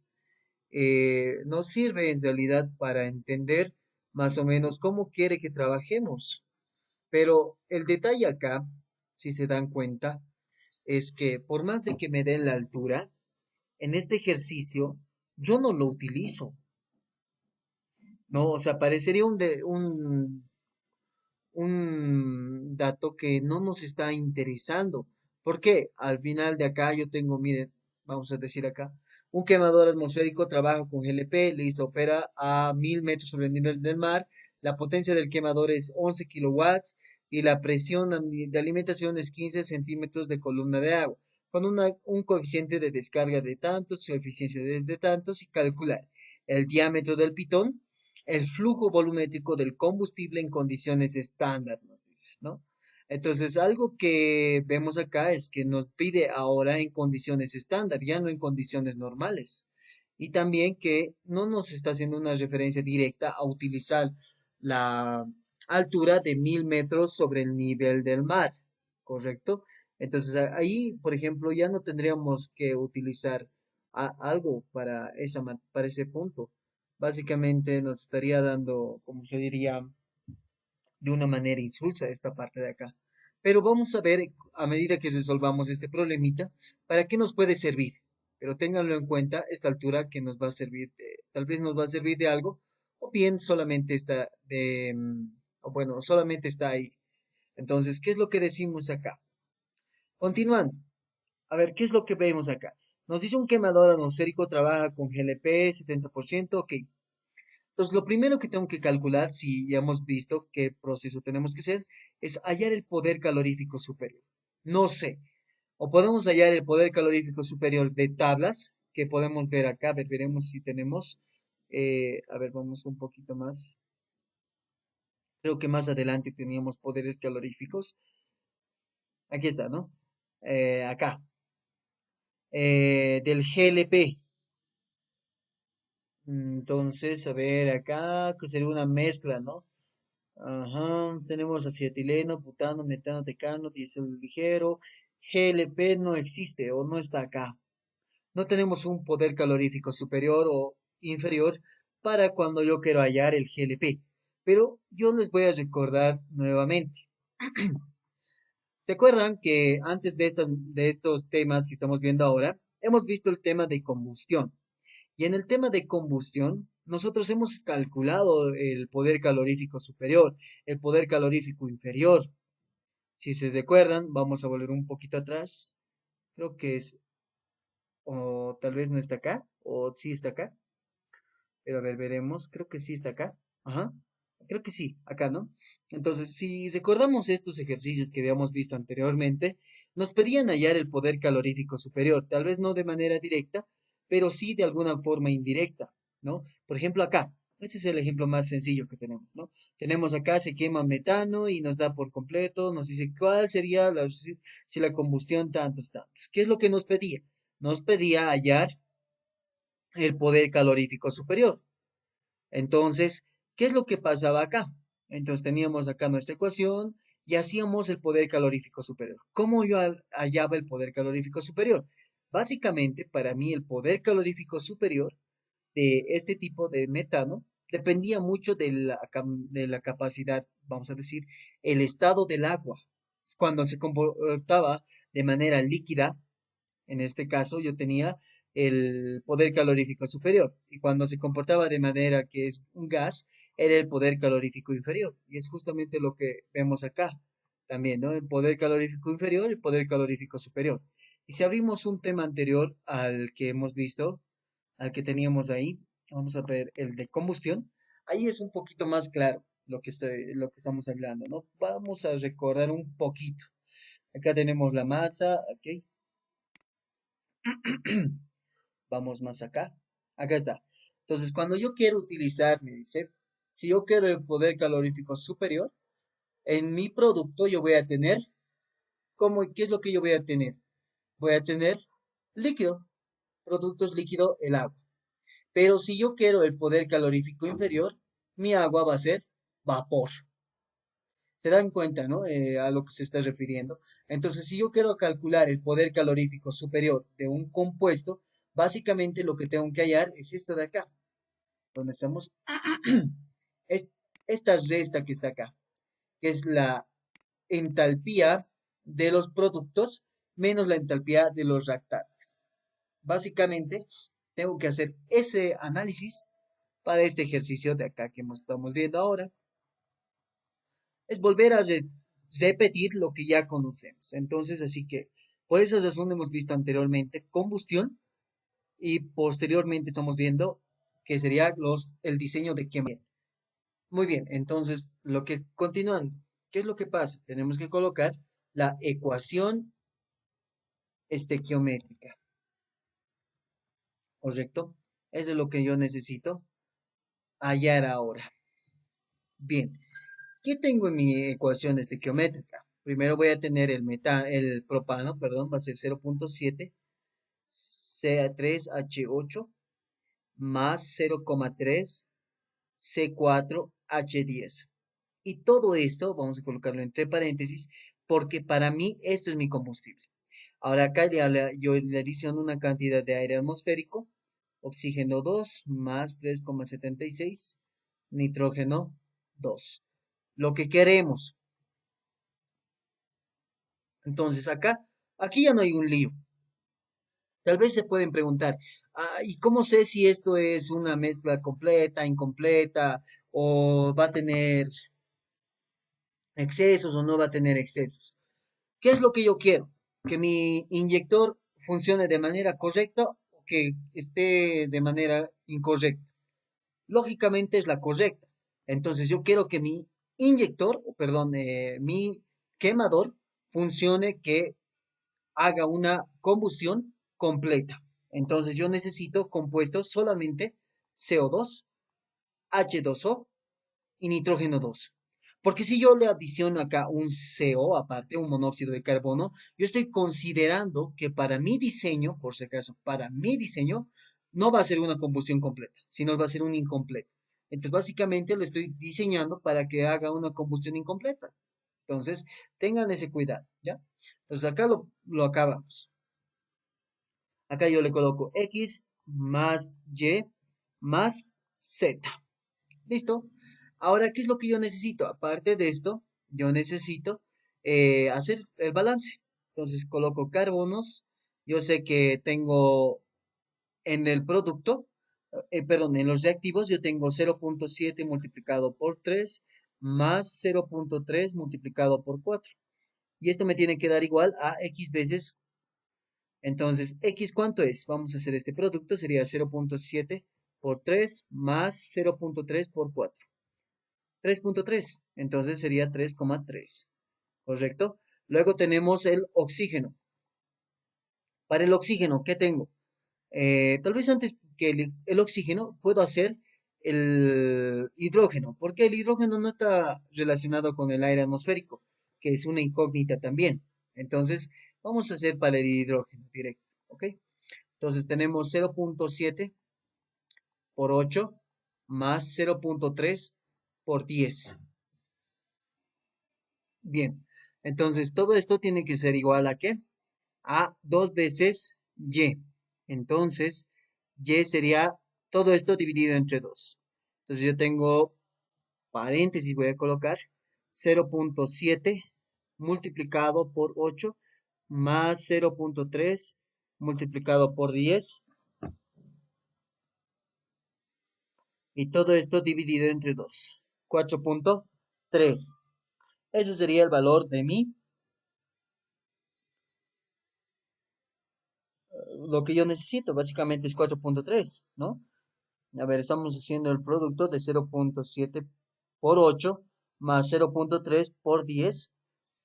Nos sirve en realidad para entender más o menos cómo quiere que trabajemos. Pero el detalle acá, si se dan cuenta, es que por más de que me den la altura, en este ejercicio yo no lo utilizo, ¿no? O sea, parecería un dato que no nos está interesando. Porque al final de acá yo tengo, miren, vamos a decir acá, un quemador atmosférico trabaja con GLP, listo, opera a 1000 metros sobre el nivel del mar, la potencia del quemador es 11 kilowatts y la presión de alimentación es 15 centímetros de columna de agua, con un coeficiente de descarga de tantos, su eficiencia de tantos y calcular el diámetro del pitón, el flujo volumétrico del combustible en condiciones estándar, nos dice, ¿no? Entonces, algo que vemos acá es que nos pide ahora en condiciones estándar, ya no en condiciones normales. y también que no nos está haciendo una referencia directa a utilizar la altura de 1000 metros sobre el nivel del mar, ¿correcto? Entonces ahí, por ejemplo, ya no tendríamos que utilizar algo para para ese punto. Básicamente nos estaría dando, como se diría, de una manera insulsa esta parte de acá. Pero vamos a ver a medida que resolvamos este problemita, para qué nos puede servir. Pero ténganlo en cuenta, esta altura que nos va a servir, tal vez nos va a servir de algo, o bien solamente está o bueno, solamente está ahí. Entonces, ¿qué es lo que decimos acá? Continuando, a ver, ¿qué es lo que vemos acá? Nos dice un quemador atmosférico trabaja con GLP 70%, ok. Entonces, lo primero que tengo que calcular, si ya hemos visto qué proceso tenemos que hacer, es hallar el poder calorífico superior. No sé, o podemos hallar el poder calorífico superior de tablas, que podemos ver acá, a ver, veremos si tenemos, a ver, vamos un poquito más. Creo que más adelante teníamos poderes caloríficos. Aquí está, ¿no? Acá, del GLP. Entonces, a ver, acá, que sería una mezcla, ¿no? Ajá, tenemos acetileno, butano, metano, decano, diésel ligero. GLP no existe o no está acá. No tenemos un poder calorífico superior o inferior para cuando yo quiero hallar el GLP. Pero yo les voy a recordar nuevamente. ¿Se acuerdan que antes de estos temas que estamos viendo ahora, hemos visto el tema de combustión? Y en el tema de combustión, nosotros hemos calculado el poder calorífico superior, el poder calorífico inferior. Si se recuerdan, vamos a volver un poquito atrás. Creo que es, o tal vez no está acá, o sí está acá. Pero a ver, veremos. Creo que sí está acá. Ajá. Creo que sí, acá, ¿no? Entonces, si recordamos estos ejercicios que habíamos visto anteriormente, nos pedían hallar el poder calorífico superior, tal vez no de manera directa, pero sí de alguna forma indirecta, ¿no? Por ejemplo, acá, este es el ejemplo más sencillo que tenemos, ¿no? Tenemos acá, se quema metano y nos da por completo, nos dice cuál sería si la combustión tantos, tantos. ¿Qué es lo que nos pedía? Nos pedía hallar el poder calorífico superior. Entonces, ¿qué es lo que pasaba acá? Entonces teníamos acá nuestra ecuación y hacíamos el poder calorífico superior. ¿Cómo yo hallaba el poder calorífico superior? Básicamente, para mí, el poder calorífico superior de este tipo de metano dependía mucho de la capacidad, vamos a decir, el estado del agua. Cuando se comportaba de manera líquida, en este caso, yo tenía el poder calorífico superior. Y cuando se comportaba de manera que es un gas, era el poder calorífico inferior. Y es justamente lo que vemos acá también, ¿no? El poder calorífico inferior y el poder calorífico superior. Y si abrimos un tema anterior al que hemos visto, al que teníamos ahí, vamos a ver el de combustión. Ahí es un poquito más claro lo que estamos hablando, ¿no? Vamos a recordar un poquito. Acá tenemos la masa, ¿ok? Vamos más acá. Acá está. Entonces, cuando yo quiero utilizar, me dice, si yo quiero el poder calorífico superior, en mi producto yo voy a tener, ¿qué es lo que yo voy a tener? Voy a tener líquido, productos líquido, el agua. Pero si yo quiero el poder calorífico inferior, mi agua va a ser vapor. Se dan cuenta, ¿no? A lo que se está refiriendo. Entonces, si yo quiero calcular el poder calorífico superior de un compuesto, básicamente lo que tengo que hallar es esto de acá, donde estamos, es esta resta que está acá, que es la entalpía de los productos menos la entalpía de los reactantes. Básicamente, tengo que hacer ese análisis para este ejercicio de acá que estamos viendo ahora. Es volver a repetir lo que ya conocemos. Entonces, así que por esa razón hemos visto anteriormente combustión y posteriormente estamos viendo que sería el diseño de quema. Muy bien, entonces lo que continuando, ¿qué es lo que pasa? Tenemos que colocar la ecuación estequiométrica, ¿correcto? Eso es lo que yo necesito hallar ahora. Bien, ¿qué tengo en mi ecuación estequiométrica? Primero voy a tener el propano, perdón, va a ser 0.7 C3H8 más 0,3 C4H10. Y todo esto vamos a colocarlo entre paréntesis porque para mí esto es mi combustible. Ahora acá yo le adiciono una cantidad de aire atmosférico, oxígeno 2 más 3,76, nitrógeno 2. Lo que queremos. Entonces aquí ya no hay un lío. Tal vez se pueden preguntar, ¿y cómo sé si esto es una mezcla completa, incompleta, o va a tener excesos o no va a tener excesos? ¿Qué es lo que yo quiero? Que mi inyector funcione de manera correcta o que esté de manera incorrecta. Lógicamente es la correcta. Entonces yo quiero que mi inyector, o perdón, mi quemador funcione que haga una combustión completa. Entonces yo necesito compuestos solamente CO2, H2O y nitrógeno 2. Porque si yo le adiciono acá un CO aparte, un monóxido de carbono, yo estoy considerando que para mi diseño, por si acaso, para mi diseño, no va a ser una combustión completa, sino va a ser un incompleto. Entonces, básicamente le estoy diseñando para que haga una combustión incompleta. Entonces, tengan ese cuidado, ¿ya? Entonces, acá lo acabamos. Acá yo le coloco X más Y más Z. ¿Listo? Ahora, ¿qué es lo que yo necesito? Aparte de esto, yo necesito hacer el balance. Entonces, coloco carbonos. Yo sé que tengo en el producto, perdón, en los reactivos, yo tengo 0,7 multiplicado por 3 más 0,3 multiplicado por 4. Y esto me tiene que dar igual a X veces. Entonces, ¿X cuánto es? Vamos a hacer este producto, sería 0,7 por 3 más 0,3 por 4. 3,3. Entonces sería 3,3. ¿Correcto? Luego tenemos el oxígeno. Para el oxígeno, ¿qué tengo? Tal vez antes que el oxígeno puedo hacer el hidrógeno, porque el hidrógeno no está relacionado con el aire atmosférico, que es una incógnita también. Entonces, vamos a hacer para el hidrógeno directo, ¿ok? Entonces tenemos 0,7 por 8 más 0,3 por 10. Bien, entonces todo esto tiene que ser igual a ¿qué? A 2 veces y. Entonces, y sería todo esto dividido entre 2. Entonces yo tengo paréntesis, voy a colocar 0,7 multiplicado por 8 más 0,3 multiplicado por 10 y todo esto dividido entre 2. 4,3. Ese sería el valor de lo que yo necesito, básicamente es 4,3, ¿no? A ver, estamos haciendo el producto de 0,7 por 8 más 0,3 por 10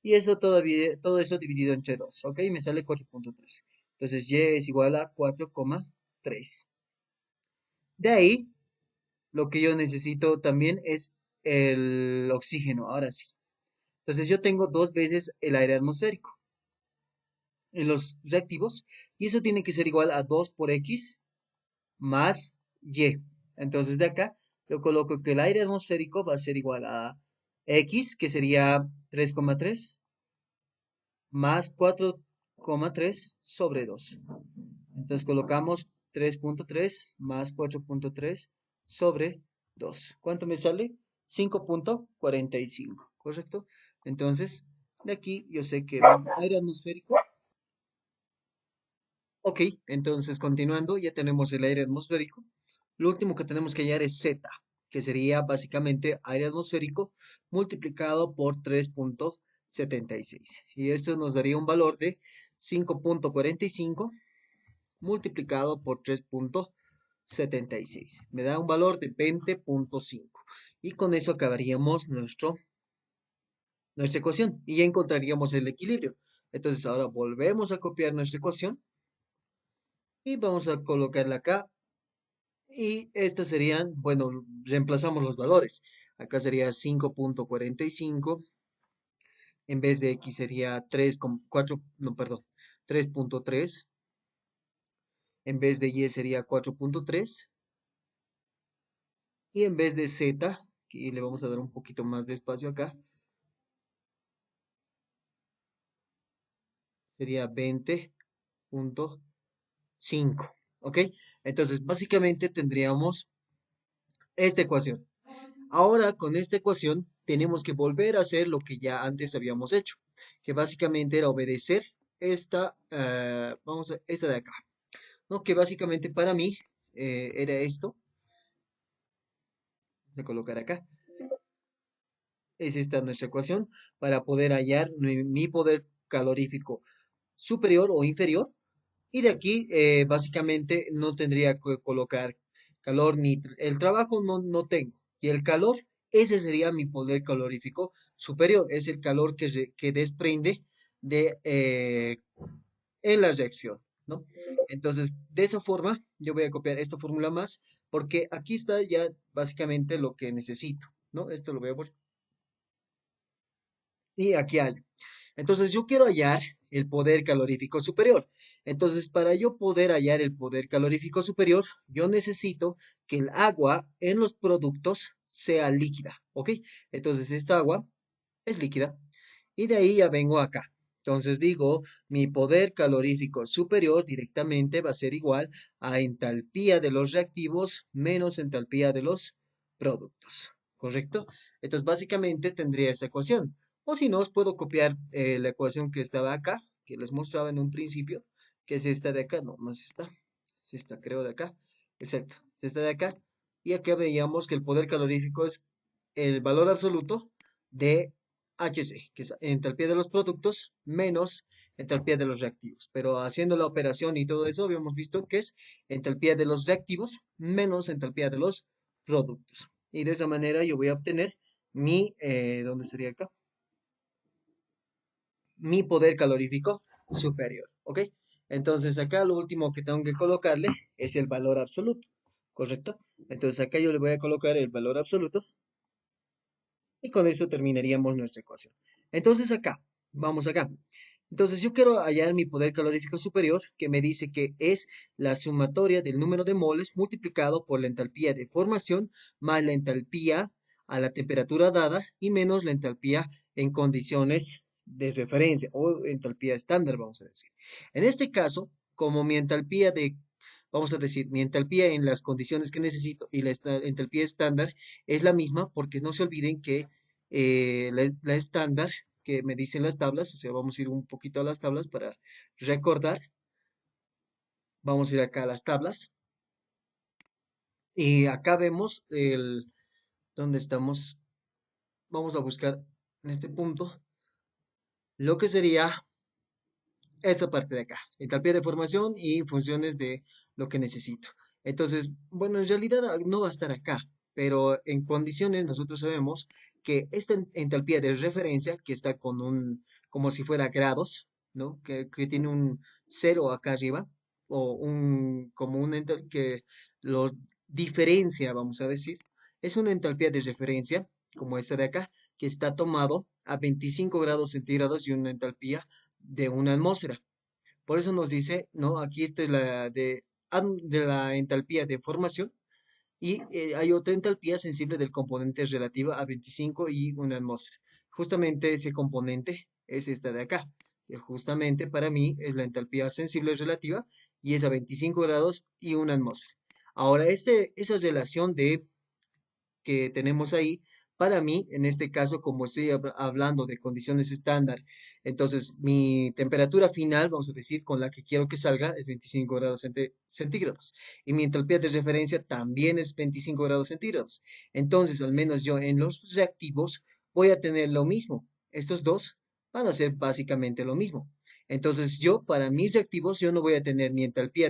y eso todavía, todo eso dividido entre 2, ¿ok? Me sale 4,3. Entonces y es igual a 4,3. De ahí, lo que yo necesito también es el oxígeno, ahora sí. Entonces yo tengo dos veces el aire atmosférico en los reactivos y eso tiene que ser igual a 2 por X más Y. Entonces de acá yo coloco que el aire atmosférico va a ser igual a X, que sería 3,3, más 4,3 sobre 2. Entonces colocamos 3,3 más 4,3 sobre 2. ¿Cuánto me sale? 5,45, ¿correcto? Entonces, de aquí yo sé que mi aire atmosférico. Ok, entonces continuando, ya tenemos el aire atmosférico. Lo último que tenemos que hallar es Z, que sería básicamente aire atmosférico multiplicado por 3,76. Y esto nos daría un valor de 5,45 multiplicado por 3,76. Me da un valor de 20,5. Y con eso acabaríamos nuestra ecuación y ya encontraríamos el equilibrio. Entonces ahora volvemos a copiar nuestra ecuación y vamos a colocarla acá. Y estas serían, bueno, reemplazamos los valores. Acá sería 5,45. En vez de X sería 3,4, no, perdón, 3,3. En vez de Y sería 4,3. Y en vez de Z, y le vamos a dar un poquito más de espacio acá, sería 20.5. ¿Ok? Entonces, básicamente tendríamos esta ecuación. Ahora, con esta ecuación, tenemos que volver a hacer lo que ya antes habíamos hecho, que básicamente era obedecer esta de acá, ¿no? Que básicamente para mí era esto, vamos a colocar acá, es esta nuestra ecuación para poder hallar mi poder calorífico superior o inferior. Y de aquí, básicamente, no tendría que colocar calor ni el trabajo no tengo. Y el calor, ese sería mi poder calorífico superior. Es el calor que desprende en la reacción, ¿no? Entonces, de esa forma, yo voy a copiar esta fórmula más, porque aquí está ya básicamente lo que necesito, ¿no? Esto lo voy a poner. Y aquí hay. Entonces yo quiero hallar el poder calorífico superior. Entonces para yo poder hallar el poder calorífico superior, yo necesito que el agua en los productos sea líquida, ¿ok? Entonces esta agua es líquida y de ahí ya vengo acá. Entonces digo, mi poder calorífico superior directamente va a ser igual a entalpía de los reactivos menos entalpía de los productos, ¿correcto? Entonces básicamente tendría esa ecuación. O si no, os puedo copiar la ecuación que estaba acá, que les mostraba en un principio, que es esta de acá, no, no es esta creo de acá, exacto, es esta de acá. Y acá veíamos que el poder calorífico es el valor absoluto de HC, que es entalpía de los productos menos entalpía de los reactivos. Pero haciendo la operación y todo eso, habíamos visto que es entalpía de los reactivos menos entalpía de los productos. Y de esa manera yo voy a obtener ¿dónde sería acá? Mi poder calorífico superior, ¿ok? Entonces acá lo último que tengo que colocarle es el valor absoluto, ¿correcto? Entonces acá yo le voy a colocar el valor absoluto y con eso terminaríamos nuestra ecuación. Entonces acá, vamos acá. Entonces yo quiero hallar mi poder calorífico superior, que me dice que es la sumatoria del número de moles multiplicado por la entalpía de formación más la entalpía a la temperatura dada y menos la entalpía en condiciones de referencia o entalpía estándar, vamos a decir. En este caso, como mi entalpía vamos a decir, mi entalpía en las condiciones que necesito y la entalpía estándar es la misma, porque no se olviden que la estándar que me dicen las tablas, o sea, vamos a ir un poquito a las tablas para recordar. Vamos a ir acá a las tablas y acá vemos ¿dónde estamos? Vamos a buscar en este punto lo que sería esta parte de acá, entalpía de formación y funciones de lo que necesito. Entonces, bueno, en realidad no va a estar acá, pero en condiciones nosotros sabemos que esta entalpía de referencia, que está como si fuera grados, ¿no? Que tiene un cero acá arriba, o como un que lo diferencia, vamos a decir, es una entalpía de referencia, como esta de acá, que está tomado a 25 grados centígrados y una entalpía de una atmósfera. Por eso nos dice, ¿no? Aquí esta es de la entalpía de formación y hay otra entalpía sensible del componente relativa a 25 y una atmósfera. Justamente ese componente es esta de acá, que justamente para mí es la entalpía sensible relativa y es a 25 grados y una atmósfera. Ahora, esa relación que tenemos ahí, para mí, en este caso, como estoy hablando de condiciones estándar, entonces mi temperatura final, vamos a decir, con la que quiero que salga es 25 grados centígrados. Y mi entalpía de referencia también es 25 grados centígrados. Entonces, al menos yo en los reactivos voy a tener lo mismo. Estos dos van a ser básicamente lo mismo. Entonces, yo para mis reactivos, yo no voy a tener ni entalpía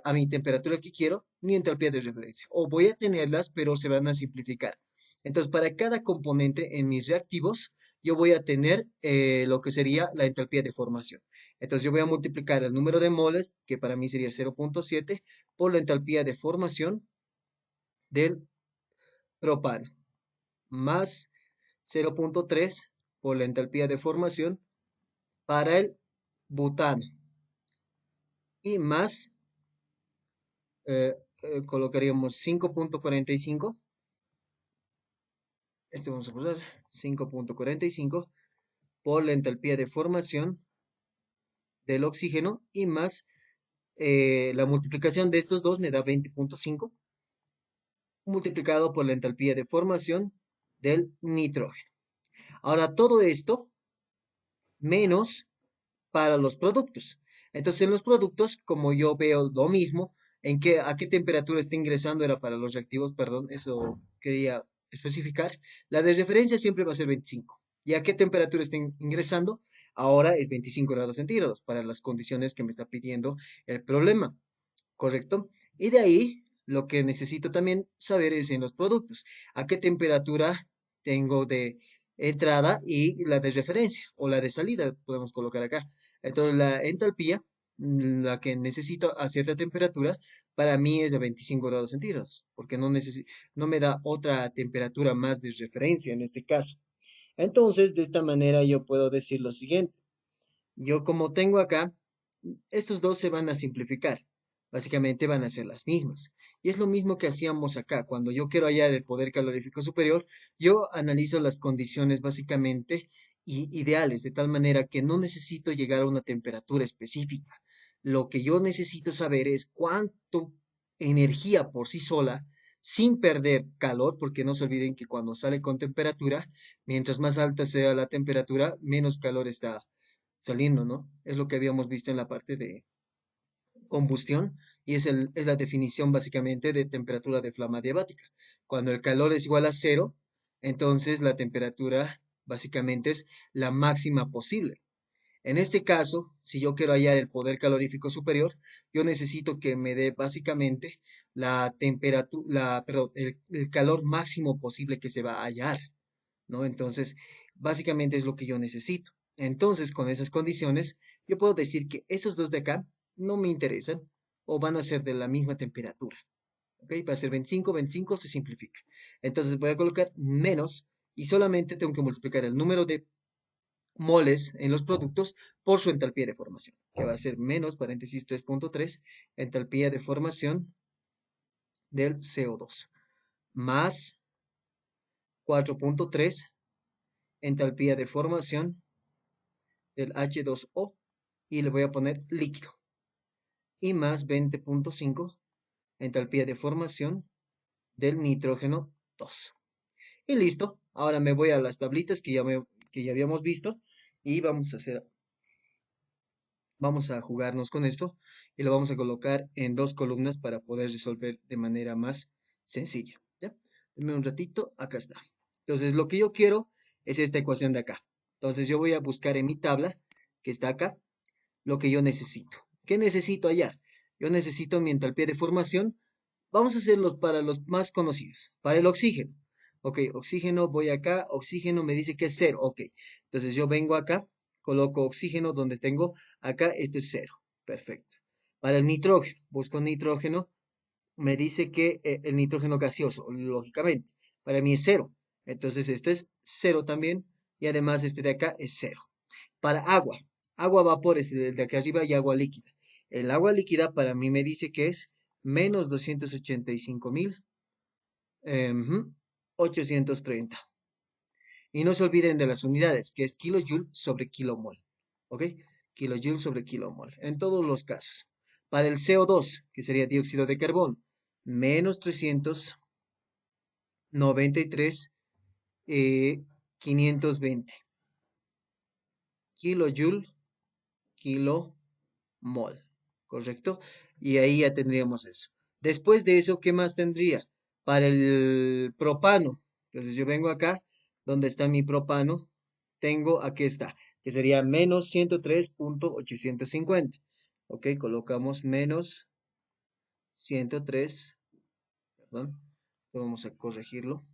a mi temperatura que quiero, ni entalpía de referencia. O voy a tenerlas, pero se van a simplificar. Entonces, para cada componente en mis reactivos, yo voy a tener lo que sería la entalpía de formación. Entonces, yo voy a multiplicar el número de moles, que para mí sería 0.7, por la entalpía de formación del propano, más 0.3 por la entalpía de formación para el butano, y más colocaríamos 5.45. Este vamos a usar 5.45 por la entalpía de formación del oxígeno y más la multiplicación de estos dos me da 20.5 multiplicado por la entalpía de formación del nitrógeno. Ahora todo esto menos para los productos. Entonces, en los productos, como yo veo lo mismo, a qué temperatura está ingresando era para los reactivos, perdón, eso quería especificar. La de referencia siempre va a ser 25. ¿Y a qué temperatura está ingresando? Ahora es 25 grados centígrados para las condiciones que me está pidiendo el problema. ¿Correcto? Y de ahí lo que necesito también saber es en los productos, a qué temperatura tengo de entrada y la de referencia o la de salida, podemos colocar acá. Entonces la entalpía, la que necesito a cierta temperatura, para mí es de 25 grados centígrados, porque no me da otra temperatura más de referencia en este caso. Entonces, de esta manera yo puedo decir lo siguiente. Yo como tengo acá, estos dos se van a simplificar. Básicamente van a ser las mismas. Y es lo mismo que hacíamos acá. Cuando yo quiero hallar el poder calorífico superior, yo analizo las condiciones básicamente ideales, de tal manera que no necesito llegar a una temperatura específica. Lo que yo necesito saber es cuánto energía por sí sola, sin perder calor, porque no se olviden que cuando sale con temperatura, mientras más alta sea la temperatura, menos calor está saliendo, ¿no? Es lo que habíamos visto en la parte de combustión y es la definición básicamente de temperatura de flama diabática. Cuando el calor es igual a cero, entonces la temperatura básicamente es la máxima posible. En este caso, si yo quiero hallar el poder calorífico superior, yo necesito que me dé básicamente la temperatura, perdón, el calor máximo posible que se va a hallar. ¿No? Entonces, básicamente es lo que yo necesito. Entonces, con esas condiciones, yo puedo decir que esos dos de acá no me interesan o van a ser de la misma temperatura. ¿Ok? Va a ser 25, 25 se simplifica. Entonces voy a colocar menos y solamente tengo que multiplicar el número de moles en los productos por su entalpía de formación, que va a ser menos, paréntesis 3.3, entalpía de formación del CO2, más 4.3, entalpía de formación del H2O y le voy a poner líquido. Y más 20.5 entalpía de formación del nitrógeno 2. Y listo. Ahora me voy a las tablitas que ya habíamos visto y vamos a jugarnos con esto y lo vamos a colocar en dos columnas para poder resolver de manera más sencilla. ¿Ya? Deme un ratito, acá está. Entonces lo que yo quiero es esta ecuación de acá. Entonces yo voy a buscar en mi tabla que está acá lo que yo necesito. ¿Qué necesito hallar? Yo necesito mi entalpía de formación. Vamos a hacerlo para los más conocidos. Para el oxígeno. Ok, oxígeno, voy acá. Oxígeno me dice que es cero. Ok, entonces yo vengo acá, coloco oxígeno donde tengo acá, este es cero. Perfecto. Para el nitrógeno, busco nitrógeno. Me dice que el nitrógeno gaseoso, lógicamente. Para mí es cero. Entonces este es cero también. Y además este de acá es cero. Para agua, agua vapor es el de aquí arriba y agua líquida. El agua líquida para mí me dice que es menos 285.000 830. Y no se olviden de las unidades, que es kilojoule sobre kilomol. ¿Ok? Kilojoule sobre kilomol. En todos los casos. Para el CO2, que sería dióxido de carbono, menos 393, 520. Kilojoule, kilomol. ¿Correcto? Y ahí ya tendríamos eso. Después de eso, ¿qué más tendría? Para el propano. Entonces yo vengo acá, donde está mi propano, tengo, aquí está, que sería menos 103.850. Ok, colocamos menos 103, perdón, vamos a corregirlo,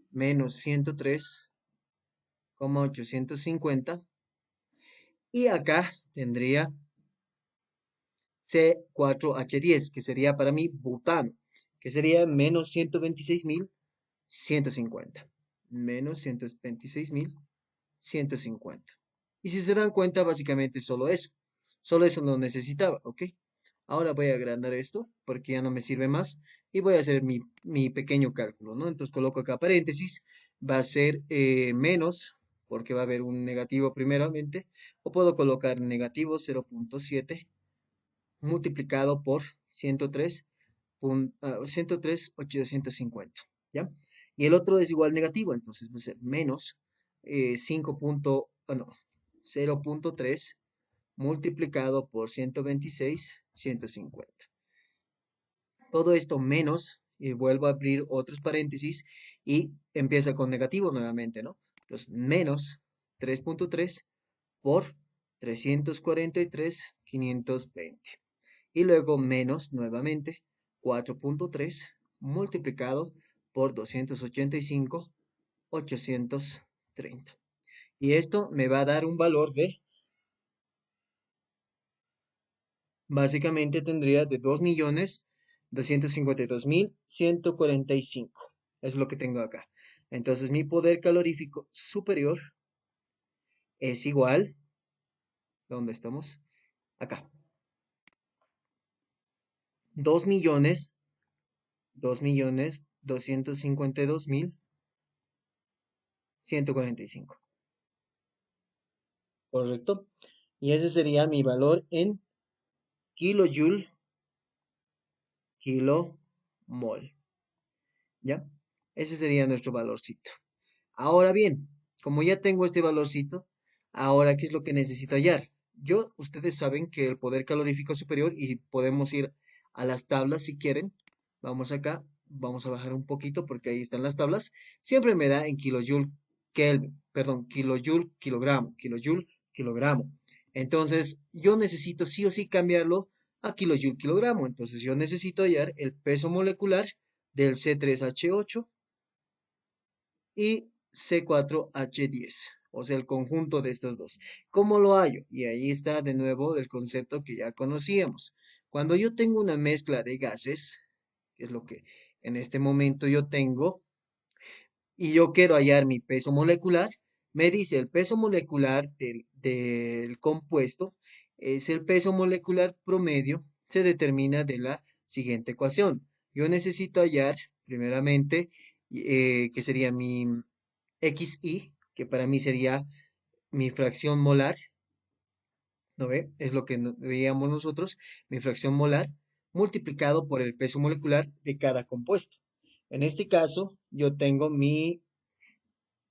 menos 103,850. Y acá tendría C4H10, que sería para mí butano, que sería menos 126.150. Menos 126.150. Y si se dan cuenta, básicamente solo eso. Solo eso lo necesitaba, ¿ok? Ahora voy a agrandar esto porque ya no me sirve más y voy a hacer mi pequeño cálculo, ¿no? Entonces coloco acá paréntesis, va a ser menos, porque va a haber un negativo primeramente, o puedo colocar negativo 0.7 multiplicado por 103, 103,850, ¿ya? Y el otro es igual negativo, entonces va a ser menos 5 no, 0.3 multiplicado por 126,150. Todo esto menos, y vuelvo a abrir otros paréntesis, y empieza con negativo nuevamente, ¿no? Entonces, menos 3.3 por 343,520. Y luego menos nuevamente 4.3 multiplicado por 285,830. Y esto me va a dar un valor de, básicamente tendría de 2.252.145. Es lo que tengo acá. Entonces mi poder calorífico superior es igual, ¿dónde estamos? Acá. 2.000.000, 2.252.145. ¿Correcto? Y ese sería mi valor en kilojoule, kilomol. ¿Ya? Ese sería nuestro valorcito. Ahora bien, como ya tengo este valorcito, ahora, ¿qué es lo que necesito hallar? Ustedes saben que el poder calorífico superior, y podemos ir a las tablas si quieren. Vamos acá, vamos a bajar un poquito porque ahí están las tablas. Siempre me da en kilojoule Kelvin, perdón, kilojoule kilogramo, kilojoule kilogramo. Entonces, yo necesito sí o sí cambiarlo a kilojoule kilogramo. Entonces, yo necesito hallar el peso molecular del C3H8 y C4H10, o sea, el conjunto de estos dos. ¿Cómo lo hallo? Y ahí está de nuevo el concepto que ya conocíamos. Cuando yo tengo una mezcla de gases, que es lo que en este momento yo tengo, y yo quiero hallar mi peso molecular, me dice el peso molecular del compuesto es el peso molecular promedio, se determina de la siguiente ecuación. Yo necesito hallar, primeramente, que sería mi XI, que para mí sería mi fracción molar, ¿no ve? Es lo que veíamos nosotros, mi fracción molar, multiplicado por el peso molecular de cada compuesto. En este caso, yo tengo mi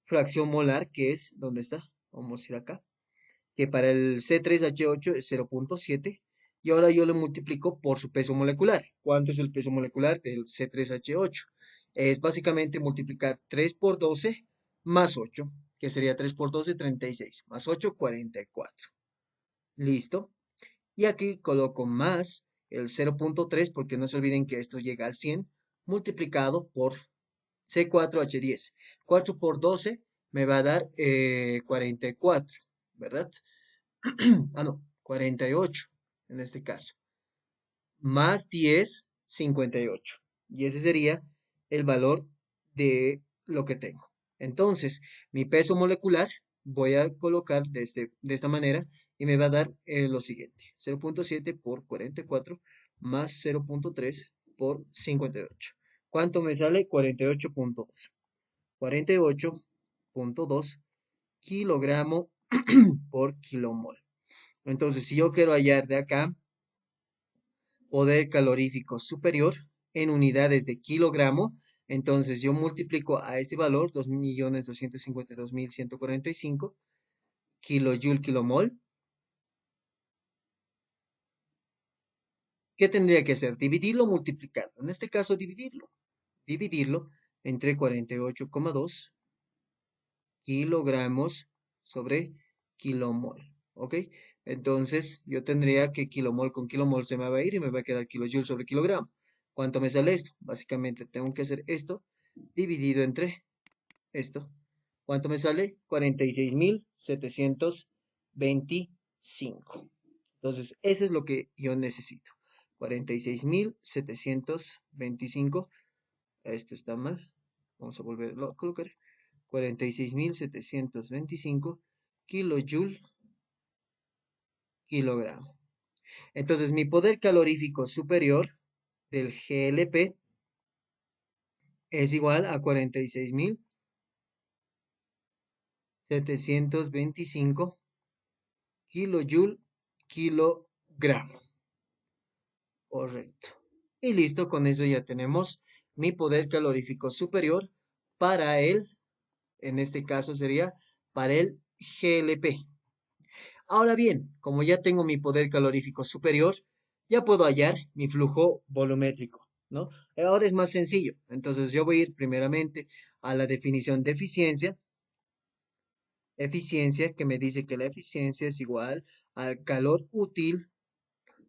fracción molar, que es, ¿dónde está? Vamos a ir acá, que para el C3H8 es 0.7, y ahora yo lo multiplico por su peso molecular. ¿Cuánto es el peso molecular del C3H8? Es básicamente multiplicar 3 por 12 más 8, que sería 3 por 12, 36, más 8, 44. ¿Listo? Y aquí coloco más el 0.3, porque no se olviden que esto llega al 100, multiplicado por C4H10. 4 por 12 me va a dar 44, ¿verdad? Ah, no, 48 en este caso. Más 10, 58. Y ese sería el valor de lo que tengo. Entonces, mi peso molecular voy a colocar de esta manera y me va a dar lo siguiente. 0.7 por 44 más 0.3 por 58. ¿Cuánto me sale? 48.2. 48.2 kilogramo por kilomol. Entonces, si yo quiero hallar de acá poder calorífico superior en unidades de kilogramo, entonces yo multiplico a este valor, 2.252.145 kilojoule kilomol. ¿Qué tendría que hacer? Dividirlo o multiplicarlo. En este caso, dividirlo. Dividirlo entre 48,2 kilogramos sobre kilomol. ¿Ok? Entonces yo tendría que kilomol con kilomol se me va a ir y me va a quedar kilojoule sobre kilogramo. ¿Cuánto me sale esto? Básicamente tengo que hacer esto dividido entre esto. ¿Cuánto me sale? 46.725. Entonces, eso es lo que yo necesito. 46.725. Esto está mal. Vamos a volverlo a colocar. 46.725 kilojoule kilogramo. Entonces, mi poder calorífico superior del GLP es igual a 46.725 kilojoule kilogramo. Correcto. Y listo, con eso ya tenemos mi poder calorífico superior para en este caso sería para el GLP. Ahora bien, como ya tengo mi poder calorífico superior, ya puedo hallar mi flujo volumétrico, ¿no? Ahora es más sencillo. Entonces yo voy a ir primeramente a la definición de eficiencia. Eficiencia que me dice que la eficiencia es igual al calor útil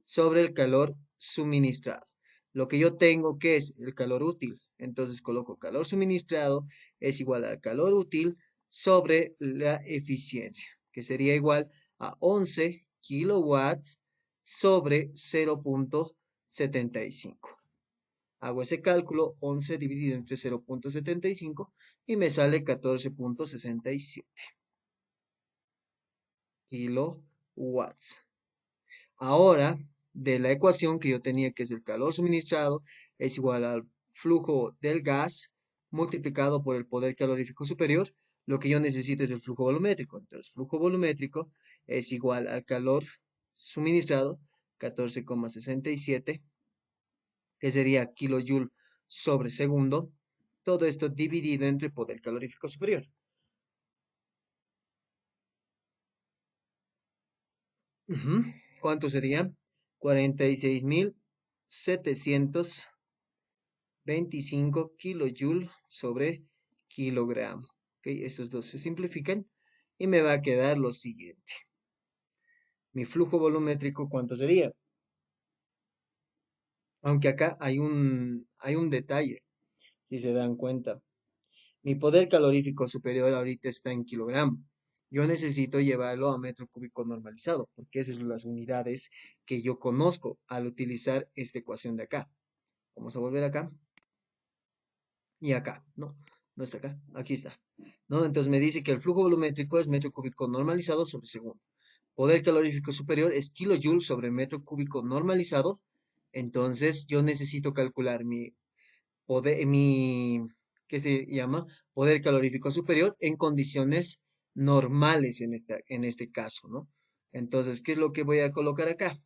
sobre el calor suministrado. Lo que yo tengo que es el calor útil. Entonces coloco calor suministrado es igual al calor útil sobre la eficiencia, que sería igual a 11 kilowatts sobre 0.75. Hago ese cálculo, 11 dividido entre 0.75 y me sale 14.67 kilowatts. Ahora, de la ecuación que yo tenía, que es el calor suministrado, es igual al flujo del gas multiplicado por el poder calorífico superior, lo que yo necesito es el flujo volumétrico. Entonces, flujo volumétrico es igual al calor suministrado, 14,67, que sería kilojoule sobre segundo. Todo esto dividido entre poder calorífico superior. Ujú. ¿Cuánto sería? 46.725 kilojoule sobre kilogramo. Ok, esos dos se simplifican y me va a quedar lo siguiente. Mi flujo volumétrico, ¿cuánto sería? Aunque acá hay un detalle, si se dan cuenta. Mi poder calorífico superior ahorita está en kilogramo. Yo necesito llevarlo a metro cúbico normalizado, porque esas son las unidades que yo conozco al utilizar esta ecuación de acá. Vamos a volver acá y acá. No, no está acá. Aquí está. ¿No? Entonces me dice que el flujo volumétrico es metro cúbico normalizado sobre segundo. Poder calorífico superior es kilojoule sobre metro cúbico normalizado. Entonces yo necesito calcular mi, ¿qué se llama? Poder calorífico superior en condiciones normales en este caso, ¿no? Entonces, ¿qué es lo que voy a colocar acá?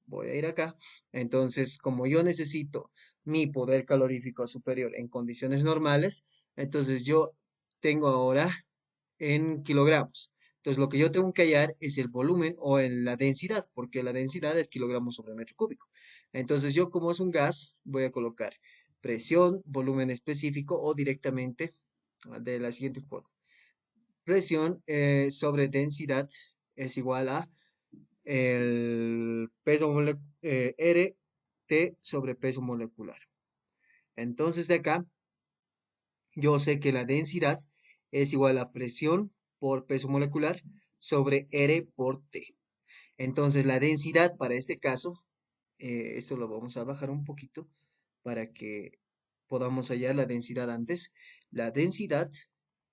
Voy a ir acá. Entonces, como yo necesito mi poder calorífico superior en condiciones normales, entonces yo tengo ahora en kilogramos. Entonces, lo que yo tengo que hallar es el volumen o en la densidad, porque la densidad es kilogramos sobre metro cúbico. Entonces, yo como es un gas, voy a colocar presión, volumen específico o directamente de la siguiente forma. Presión sobre densidad es igual a el peso R T sobre peso molecular. Entonces, de acá, yo sé que la densidad es igual a presión por peso molecular sobre R por T. Entonces, la densidad para este caso, esto lo vamos a bajar un poquito para que podamos hallar la densidad antes. La densidad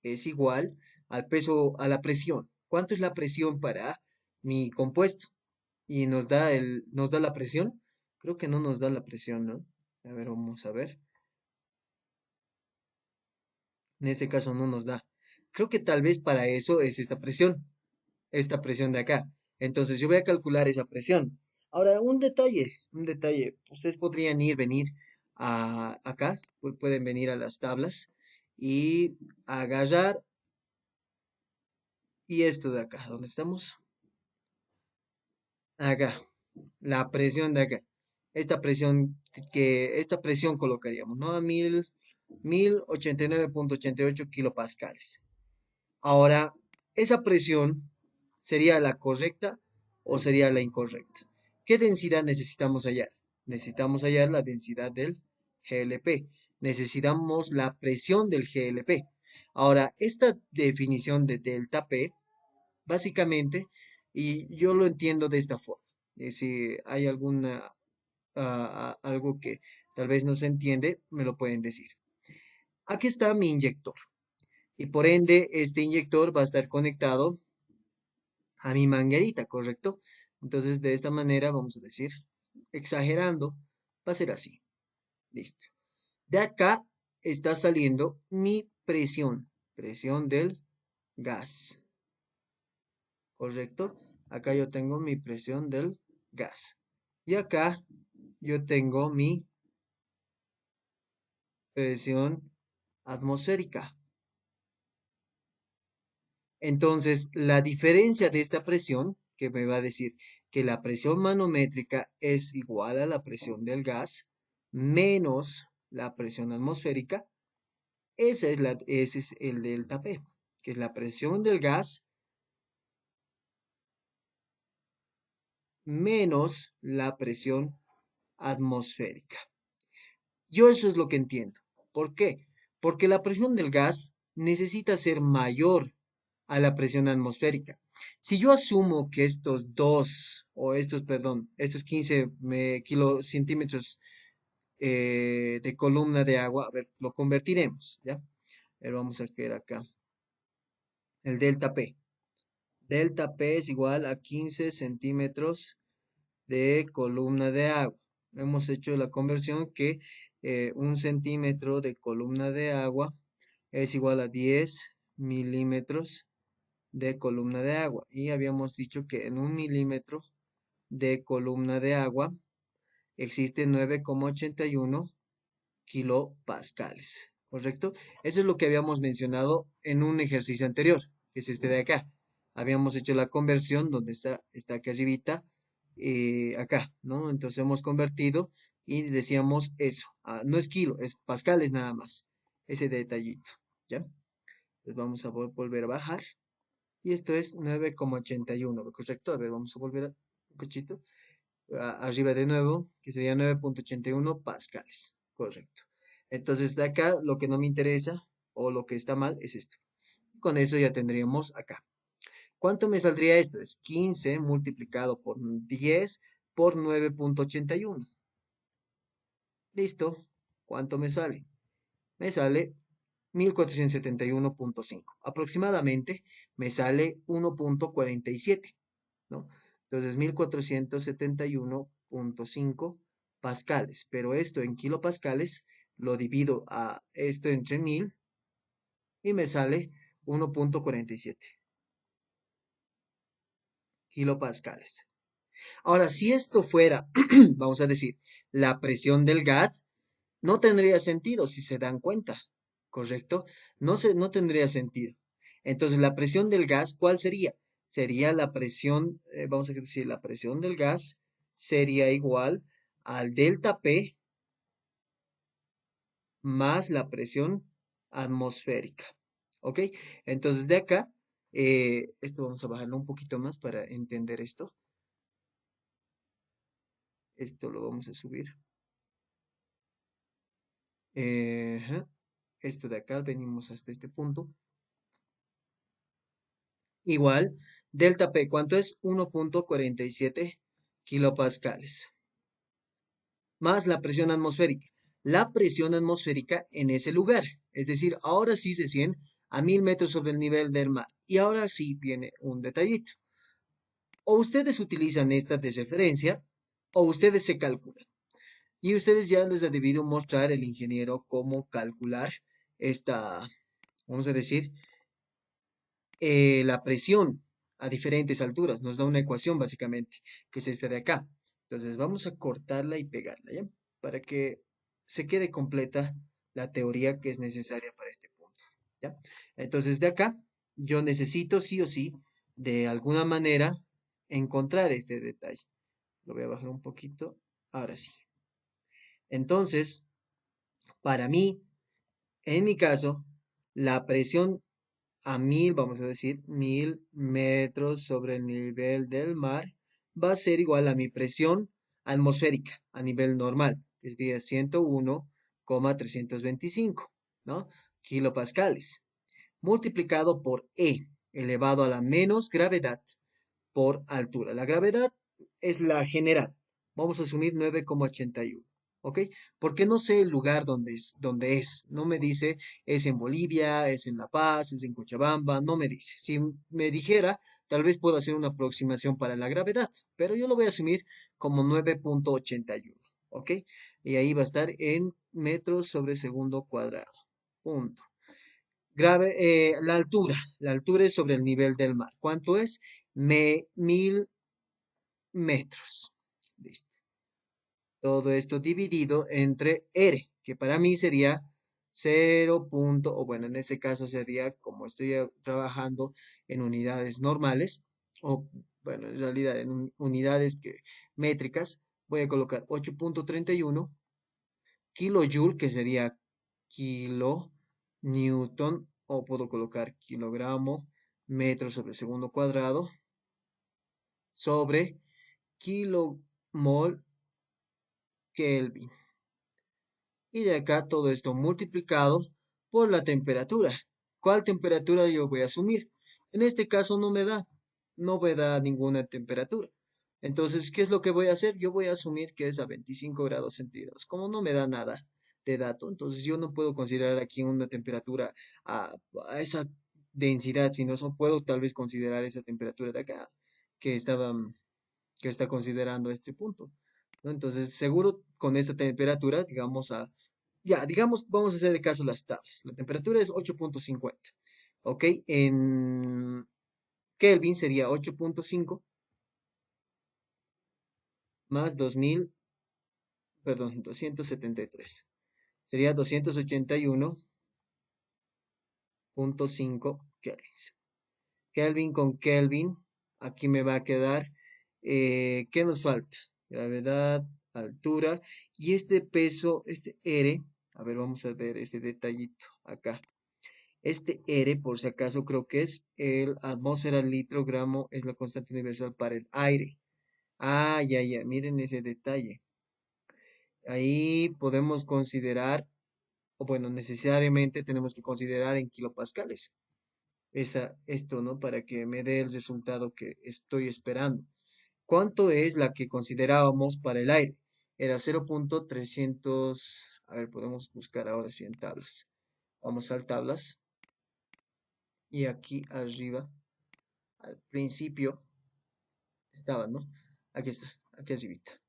es igual al peso, a la presión. ¿Cuánto es la presión para mi compuesto? Y nos da la presión. Creo que no nos da la presión, ¿no? A ver, vamos a ver. En este caso no nos da. Creo que tal vez para eso es esta presión de acá. Entonces yo voy a calcular esa presión. Ahora, un detalle. Ustedes podrían venir acá, pueden venir a las tablas y agarrar y esto de acá, ¿dónde estamos? Acá, la presión de acá. Esta presión colocaríamos, ¿no? A 1089.88 kilopascales. Ahora, esa presión sería la correcta o sería la incorrecta. ¿Qué densidad necesitamos hallar? Necesitamos hallar la densidad del GLP. Necesitamos la presión del GLP. Ahora, esta definición de delta P, básicamente, y yo lo entiendo de esta forma. Si hay algo que tal vez no se entiende, me lo pueden decir. Aquí está mi inyector. Y por ende, este inyector va a estar conectado a mi manguerita, ¿correcto? Entonces, de esta manera, vamos a decir, exagerando, va a ser así. Listo. De acá está saliendo mi presión del gas, ¿correcto? Acá yo tengo mi presión del gas. Y acá yo tengo mi presión atmosférica. Entonces, la diferencia de esta presión, que me va a decir que la presión manométrica es igual a la presión del gas menos la presión atmosférica, ese es el delta P, que es la presión del gas menos la presión atmosférica. Yo eso es lo que entiendo. ¿Por qué? Porque la presión del gas necesita ser mayor a la presión atmosférica. Si yo asumo que estos dos, o estos, perdón, estos 15 centímetros de columna de agua, a ver, lo convertiremos, ¿ya? A ver, vamos a ver acá. El delta P. Delta P es igual a 15 centímetros de columna de agua. Hemos hecho la conversión que 1 centímetro de columna de agua es igual a 10 milímetros de columna de agua. Y habíamos dicho que en 1 milímetro de columna de agua existe 9,81 kilopascales, ¿correcto? Eso es lo que habíamos mencionado en un ejercicio anterior, que es este de acá. Habíamos hecho la conversión donde está acá arribita, acá, ¿no? Entonces hemos convertido y decíamos eso. No es kilo, es pascales nada más. Ese detallito, ¿ya? Entonces vamos a volver a bajar. Y esto es 9,81, ¿correcto? A ver, vamos a volver un cachito. Arriba de nuevo, que sería 9,81 pascales. Correcto. Entonces, de acá, lo que no me interesa o lo que está mal es esto. Con eso ya tendríamos acá. ¿Cuánto me saldría esto? Es 15 multiplicado por 10 por 9,81. Listo. ¿Cuánto me sale? Me sale 1471,5. Aproximadamente me sale 1,47. ¿No? Entonces, 1471,5 pascales, pero esto en kilopascales lo divido a esto entre 1000 y me sale 1,47 kilopascales. Ahora, si esto fuera, vamos a decir, la presión del gas, no tendría sentido si se dan cuenta, ¿correcto? No tendría sentido. Entonces, la presión del gas, ¿cuál sería? Sería la presión, vamos a decir, la presión del gas sería igual al delta P más la presión atmosférica. ¿Ok? Entonces, de acá, esto vamos a bajarlo un poquito más para entender esto. Esto lo vamos a subir. Ajá. Esto de acá, venimos hasta este punto. Igual, delta P, ¿cuánto es? 1,47 kilopascales. Más la presión atmosférica. La presión atmosférica en ese lugar. Es decir, ahora sí se 100 a 1000 metros sobre el nivel del mar. Y ahora sí viene un detallito. O ustedes utilizan esta de referencia o ustedes se calculan. Y ustedes ya les ha debido mostrar el ingeniero cómo calcular esta, vamos a decir, la presión a diferentes alturas. Nos da una ecuación básicamente, que es esta de acá. Entonces vamos a cortarla y pegarla, ¿ya? Para que se quede completa la teoría que es necesaria para este punto, ¿ya? Entonces de acá yo necesito sí o sí, de alguna manera, encontrar este detalle. Lo voy a bajar un poquito. Ahora sí. Entonces, para mí, en mi caso, la presión a 1000, vamos a decir, 1000 metros sobre el nivel del mar, va a ser igual a mi presión atmosférica a nivel normal, que sería 101,325, ¿no? Kilopascales, multiplicado por E, elevado a la menos gravedad por altura. La gravedad es la general. Vamos a asumir 9,81. ¿ok? Porque no sé el lugar donde es. No me dice es en Bolivia, es en La Paz, es en Cochabamba, no me dice. Si me dijera, tal vez pueda hacer una aproximación para la gravedad, pero yo lo voy a asumir como 9,81, ¿ok? Y ahí va a estar en metros sobre segundo cuadrado. Punto. La altura es sobre el nivel del mar. ¿Cuánto es? 1000 metros. Listo. Todo esto dividido entre R, que para mí sería 0 o bueno, en este caso sería, como estoy trabajando en unidades normales, o bueno, en realidad en unidades métricas, voy a colocar 8,31 kilojoule, que sería kilo newton, o puedo colocar kilogramo metro sobre segundo cuadrado, sobre kilomol Kelvin. Y de acá todo esto multiplicado por la temperatura. ¿Cuál temperatura yo voy a asumir? En este caso no me da ninguna temperatura. Entonces, ¿qué es lo que voy a hacer? Yo voy a asumir que es a 25 grados centígrados. Como no me da nada de dato, entonces yo no puedo considerar aquí una temperatura a, a esa densidad, sino puedo tal vez considerar esa temperatura de acá que estaba, que está considerando este punto, ¿no? Entonces, seguro con esta temperatura, digamos, vamos a hacer el caso de las tablas. La temperatura es 8,50, ¿ok? En Kelvin sería 8,5 más 2000, perdón, 273. Sería 281,5 kelvins. Kelvin con Kelvin, aquí me va a quedar, ¿qué nos falta? Gravedad, altura y este peso, este R, a ver, vamos a ver este detallito acá. Este R, por si acaso, creo que es el atmósfera litro gramo, es la constante universal para el aire. Ah, ya, ya, miren ese detalle. Ahí podemos considerar, o bueno, necesariamente tenemos que considerar en kilopascales. Esto, ¿no? Para que me dé el resultado que estoy esperando. ¿Cuánto es la que considerábamos para el aire? Era 0,300. A ver, podemos buscar ahora sí en tablas. Vamos a tablas. Y aquí arriba, al principio, estaba, ¿no? Aquí está, aquí arribita.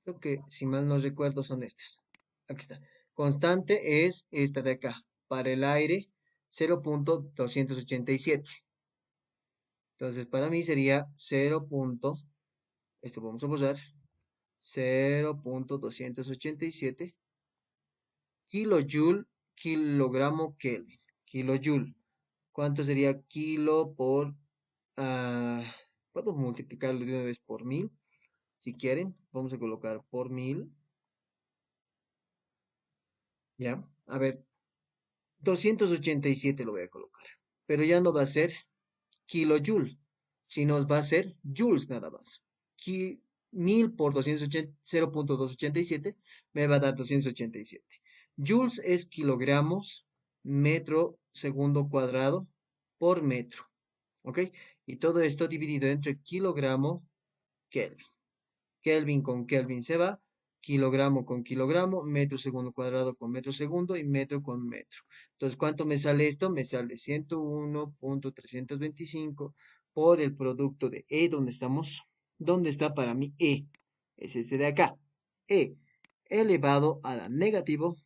Creo que, si mal no recuerdo, son estas. Aquí está. Constante es esta de acá. Para el aire, 0,287. Entonces, para mí sería 0. Esto vamos a posar 0,287 kilojoule, kilogramo Kelvin. Kilojoule. ¿Cuánto sería kilo por... ah, puedo multiplicarlo de una vez por 1000, si quieren. Vamos a colocar por 1000. Ya. A ver, 287 lo voy a colocar. Pero ya no va a ser kilojoule, sino va a ser joules nada más. 1000 por 280, 0,287 me va a dar 287. Joules es kilogramos metro segundo cuadrado por metro. ¿Ok? Y todo esto dividido entre kilogramo Kelvin. Kelvin con Kelvin se va, kilogramo con kilogramo, metro segundo cuadrado con metro segundo y metro con metro. Entonces, ¿cuánto me sale esto? Me sale 101,325 por el producto de E, ¿dónde estamos? ¿Dónde está para mí E? Es este de acá. E elevado a la negativo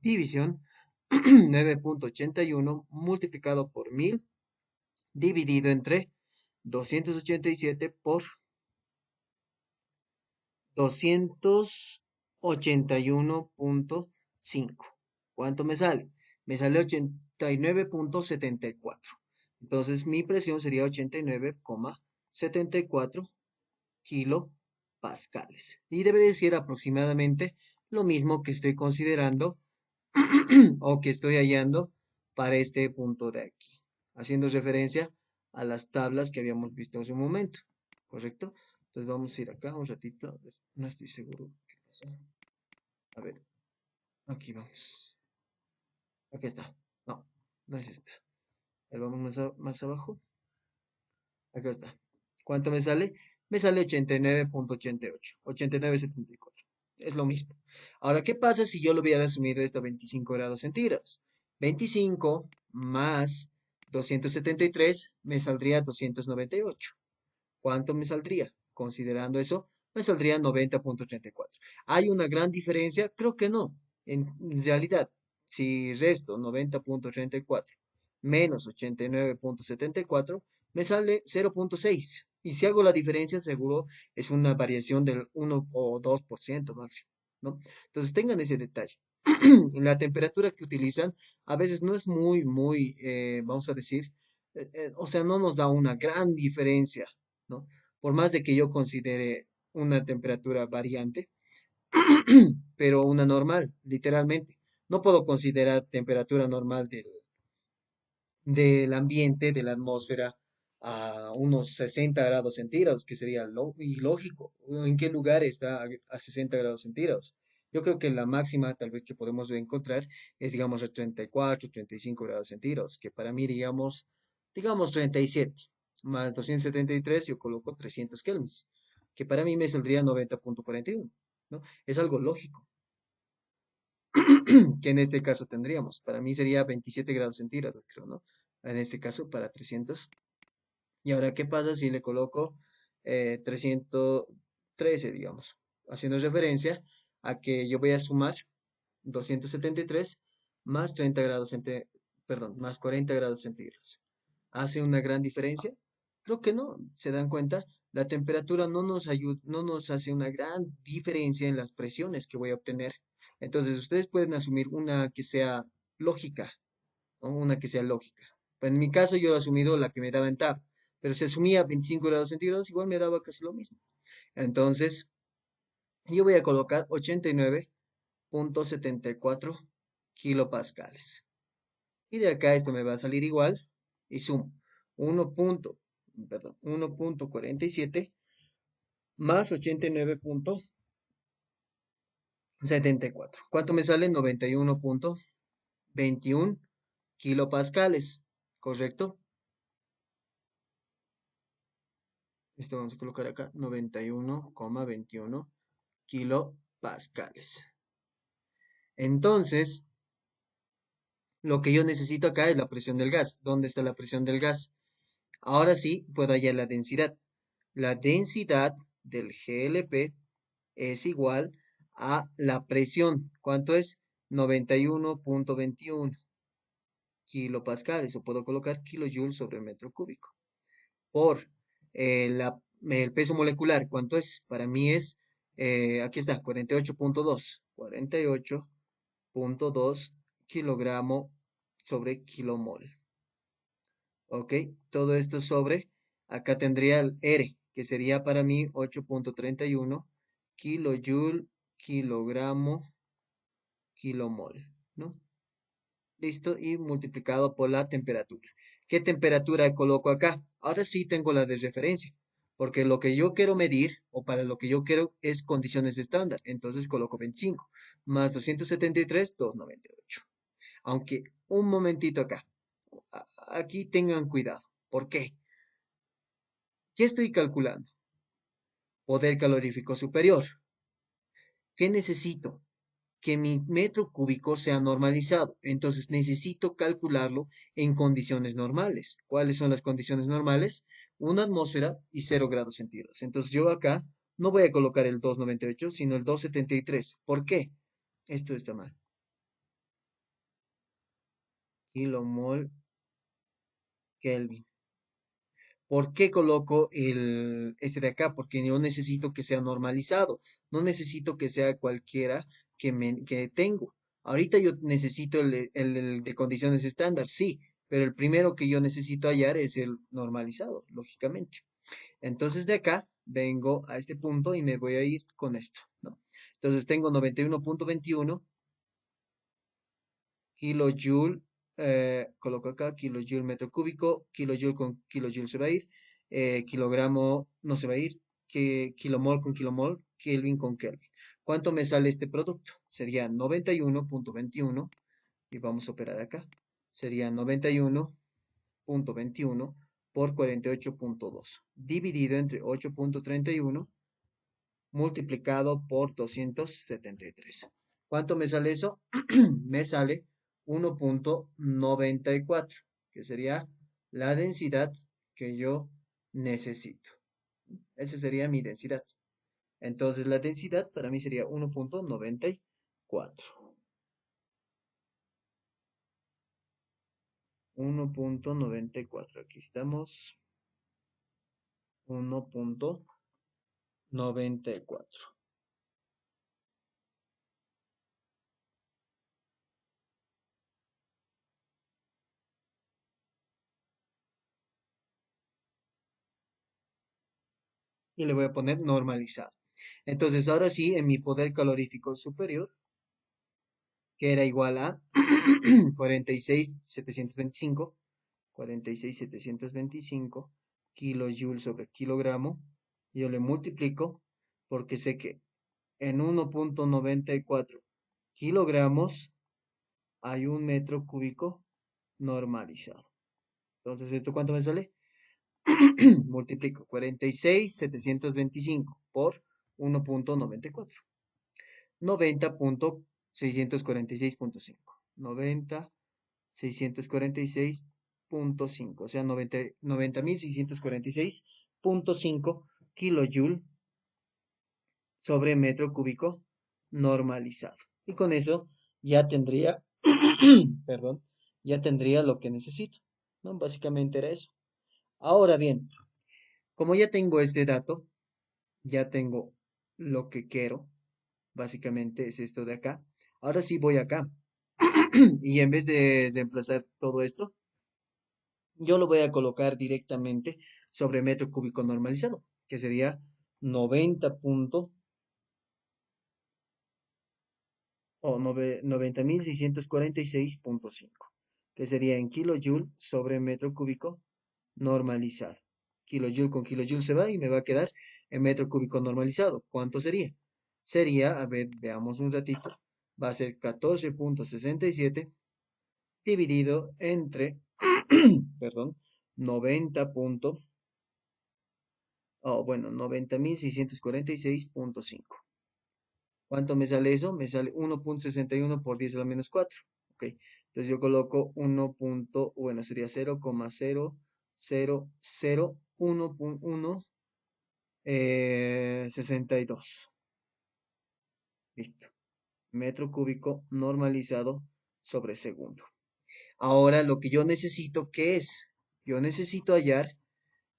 división 9,81 multiplicado por 1000 dividido entre 287 por 281,5. ¿Cuánto me sale? Me sale 89,74. Entonces mi presión sería 89,74 kilopascales. Y debe decir aproximadamente lo mismo que estoy considerando o que estoy hallando para este punto de aquí, haciendo referencia a las tablas que habíamos visto hace un momento, ¿correcto? Entonces vamos a ir acá un ratito, a ver, no estoy seguro qué pasó. A ver, aquí vamos. Aquí está. No, no es esta. A ver, vamos más abajo. Acá está. ¿Cuánto me sale? Me sale 89,88. 89,74. Es lo mismo. Ahora, ¿qué pasa si yo lo hubiera asumido esto a 25 grados centígrados? 25 más 273 me saldría 298. ¿Cuánto me saldría? Considerando eso, me saldría 90,34. ¿Hay una gran diferencia? Creo que no. En realidad, si resto 90,34 menos 89,74, me sale 0,6. Y si hago la diferencia, seguro es una variación del 1 o 2% máximo, ¿no? Entonces tengan ese detalle. La temperatura que utilizan a veces no es muy, vamos a decir, o sea, no nos da una gran diferencia, ¿no? Por más de que yo considere una temperatura variante, pero una normal, literalmente. No puedo considerar temperatura normal del ambiente, de la atmósfera, a unos 60 grados centígrados, que sería ilógico. ¿En qué lugar está a 60 grados centígrados? Yo creo que la máxima tal vez que podemos encontrar es, digamos, a 34, 35 grados centígrados, que para mí, digamos 37 más 273, yo coloco 300 kelvins, que para mí me saldría 90,41, ¿no? Es algo lógico que en este caso tendríamos. Para mí sería 27 grados centígrados, creo, ¿no? En este caso, para 300. Y ahora, ¿qué pasa si le coloco 313, digamos? Haciendo referencia a que yo voy a sumar 273 más 30 grados perdón, más 40 grados centígrados. ¿Hace una gran diferencia? Creo que no. ¿Se dan cuenta? La temperatura no nos ayuda, no nos hace una gran diferencia en las presiones que voy a obtener. Entonces, ustedes pueden asumir una que sea lógica, ¿no? Una que sea lógica. Pues en mi caso, yo he asumido la que me daba en TAP, pero si asumía 25 grados centígrados, igual me daba casi lo mismo. Entonces, yo voy a colocar 89,74 kilopascales. Y de acá esto me va a salir igual y sumo 1,47 más 89,74. ¿Cuánto me sale? 91,21 kilopascales, ¿correcto? Esto vamos a colocar acá, 91,21 kilopascales. Entonces, lo que yo necesito acá es la presión del gas. ¿Dónde está la presión del gas? Ahora sí puedo hallar la densidad. La densidad del GLP es igual a la presión. ¿Cuánto es? 91,21 kilopascales, o puedo colocar kilojoules sobre metro cúbico. Por el peso molecular, ¿cuánto es? Para mí es, aquí está, 48,2. 48,2 kilogramo sobre kilomol. ¿Ok? Todo esto sobre, acá tendría el R, que sería para mí 8,31 kilojoule, kilogramo, kilomol, ¿no? Listo, y multiplicado por la temperatura. ¿Qué temperatura coloco acá? Ahora sí tengo la de referencia, porque lo que yo quiero medir, o para lo que yo quiero, es condiciones estándar. Entonces coloco 25 más 273, 298. Aunque un momentito acá. Aquí tengan cuidado. ¿Por qué? ¿Qué estoy calculando? Poder calorífico superior. ¿Qué necesito? Que mi metro cúbico sea normalizado. Entonces necesito calcularlo en condiciones normales. ¿Cuáles son las condiciones normales? Una atmósfera y 0 grados centígrados. Entonces yo acá no voy a colocar el 298, sino el 273. ¿Por qué? Esto está mal. Kilomol Kelvin. ¿Por qué coloco este de acá? Porque yo necesito que sea normalizado, no necesito que sea cualquiera que tengo. Ahorita yo necesito el de condiciones estándar, sí, pero el primero que yo necesito hallar es el normalizado, lógicamente. Entonces de acá vengo a este punto y me voy a ir con esto, ¿no? Entonces tengo 91,21 kilojoule, coloco acá, kilojoule metro cúbico, kilojoule con kilojoule se va a ir, kilogramo no se va a ir, kilomol con kilomol, Kelvin con Kelvin. ¿Cuánto me sale este producto? Sería 91,21 y vamos a operar acá. Sería 91,21 por 48,2 dividido entre 8,31 multiplicado por 273. ¿Cuánto me sale eso? Me sale 1,94, que sería la densidad que yo necesito. Esa sería mi densidad. Entonces la densidad para mí sería 1,94. 1,94. Aquí estamos. 1,94. Y le voy a poner normalizado. Entonces ahora sí, en mi poder calorífico superior, que era igual a 46,725, 46,725 kilojoules sobre kilogramo, yo le multiplico porque sé que en 1,94 kilogramos hay un metro cúbico normalizado. Entonces, ¿esto cuánto me sale? Multiplico 46,725 por 1,94. 90,646,5. 90,646,5. O sea, 90.646,5 kilojoule sobre metro cúbico normalizado. Y con eso ya tendría, perdón, ya tendría lo que necesito, ¿no? Básicamente era eso. Ahora bien, como ya tengo este dato, ya tengo lo que quiero, básicamente es esto de acá. Ahora sí voy acá. Y en vez de reemplazar todo esto, yo lo voy a colocar directamente sobre metro cúbico normalizado, que sería 90 punto o 90.646,5, que sería en kilojoule sobre metro cúbico normalizado. Kilojoule con kilojoule se va y me va a quedar en metro cúbico normalizado. ¿Cuánto sería? Sería, a ver, veamos un ratito, va a ser 14,67 dividido entre, perdón, 90 punto, oh, bueno, 90.646,5. ¿Cuánto me sale eso? Me sale 1,61 por 10 a la menos 4. Ok, entonces yo coloco 1 bueno, sería 0,00001,1 62. Listo. Metro cúbico normalizado sobre segundo. Ahora lo que yo necesito, ¿qué es? Yo necesito hallar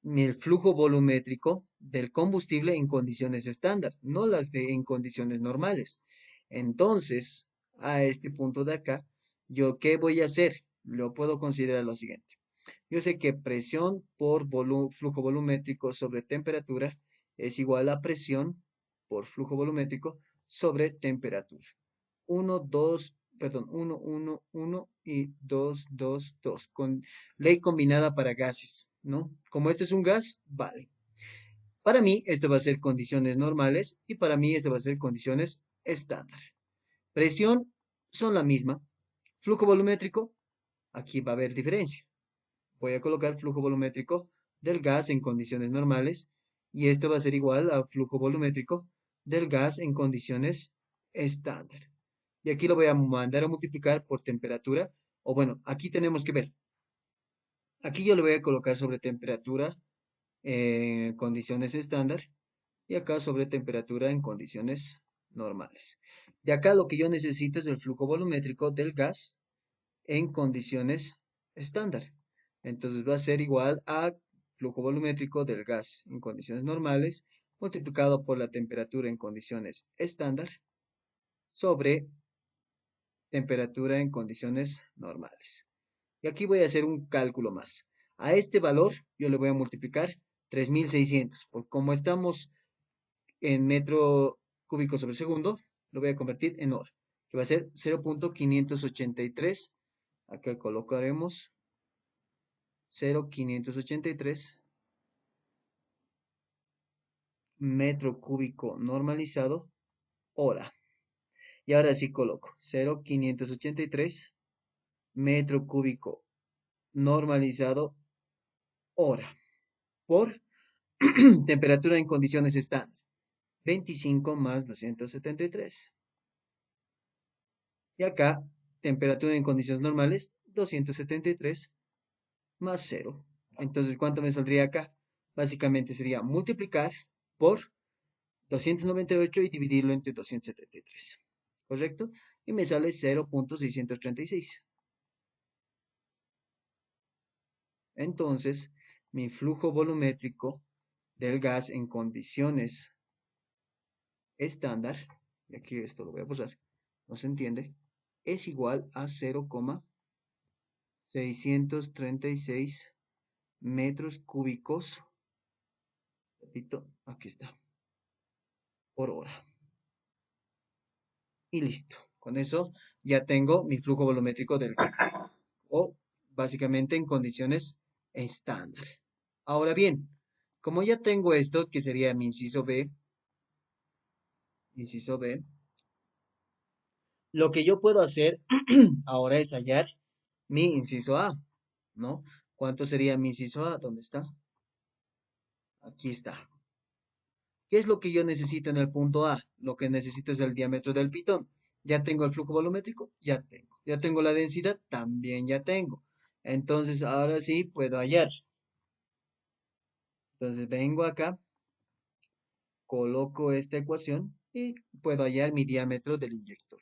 el flujo volumétrico del combustible en condiciones estándar, no las de en condiciones normales. Entonces, a este punto de acá, ¿yo qué voy a hacer? Lo puedo considerar lo siguiente. Yo sé que presión por flujo volumétrico sobre temperatura es igual a presión por flujo volumétrico sobre temperatura. 1, 2, perdón, 1, 1, 1 y 2, 2, 2, con ley combinada para gases, ¿no? Como este es un gas, vale. Para mí, este va a ser condiciones normales y para mí, este va a ser condiciones estándar. Presión son la misma. Flujo volumétrico, aquí va a haber diferencia. Voy a colocar flujo volumétrico del gas en condiciones normales y esto va a ser igual a flujo volumétrico del gas en condiciones estándar. Y aquí lo voy a mandar a multiplicar por temperatura. O bueno, aquí tenemos que ver. Aquí yo le voy a colocar sobre temperatura en condiciones estándar y acá sobre temperatura en condiciones normales. De acá lo que yo necesito es el flujo volumétrico del gas en condiciones estándar. Entonces va a ser igual a flujo volumétrico del gas en condiciones normales multiplicado por la temperatura en condiciones estándar sobre temperatura en condiciones normales. Y aquí voy a hacer un cálculo más. A este valor yo le voy a multiplicar 3.600, porque como estamos en metro cúbico sobre segundo, lo voy a convertir en hora, que va a ser 0,583. Acá colocaremos 0,583 metro cúbico normalizado hora. Y ahora sí coloco 0,583 metro cúbico normalizado hora por temperatura en condiciones estándar. 25 más 273. Y acá, temperatura en condiciones normales, 273 más cero. Entonces, ¿cuánto me saldría acá? Básicamente sería multiplicar por 298 y dividirlo entre 273. ¿Correcto? Y me sale 0.636. Entonces, mi flujo volumétrico del gas en condiciones estándar, y aquí esto lo voy a posar, no se entiende, es igual a 0,636 metros cúbicos, repito, aquí está, por hora. Y listo. Con eso ya tengo mi flujo volumétrico del gas, o básicamente en condiciones estándar. Ahora bien, como ya tengo esto, que sería mi inciso B, lo que yo puedo hacer ahora es hallar mi inciso A, ¿no? ¿Cuánto sería mi inciso A? ¿Dónde está? Aquí está. ¿Qué es lo que yo necesito en el punto A? Lo que necesito es el diámetro del pitón. ¿Ya tengo el flujo volumétrico? Ya tengo. ¿Ya tengo la densidad? También ya tengo. Entonces, ahora sí puedo hallar. Entonces, vengo acá, coloco esta ecuación y puedo hallar mi diámetro del inyector.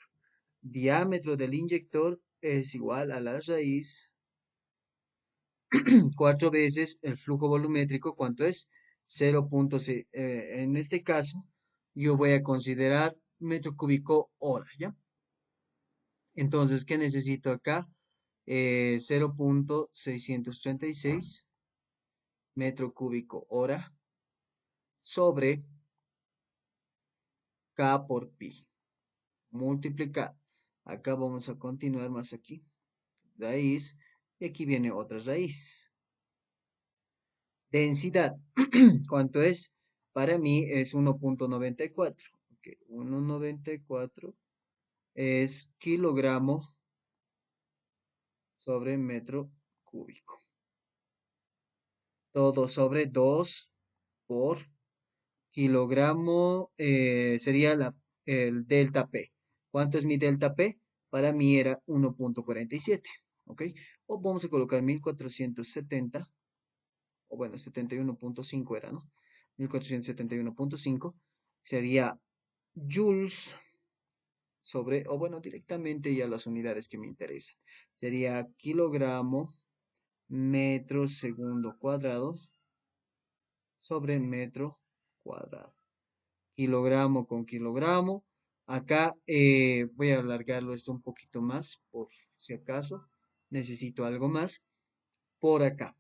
Diámetro del inyector es igual a la raíz 4 veces el flujo volumétrico. ¿Cuánto es? 0.6. En este caso, yo voy a considerar metro cúbico hora, ¿ya? Entonces, ¿qué necesito acá? 0.636 metro cúbico hora sobre K por pi. Multiplicado. Acá vamos a continuar más aquí. Raíz. Y aquí viene otra raíz. Densidad. ¿Cuánto es? Para mí es 1.94. Ok, 1.94 es kilogramo sobre metro cúbico. Todo sobre 2 por kilogramo sería el delta P. ¿Cuánto es mi delta P? Para mí era 1.47. ¿Ok? O vamos a colocar 1470, o bueno, 71.5 era, ¿no? 1471.5 sería joules sobre, o bueno, directamente ya las unidades que me interesan. Sería kilogramo metro segundo cuadrado sobre metro cuadrado. Kilogramo con kilogramo. Acá voy a alargarlo esto un poquito más, por si acaso necesito algo más. Por acá.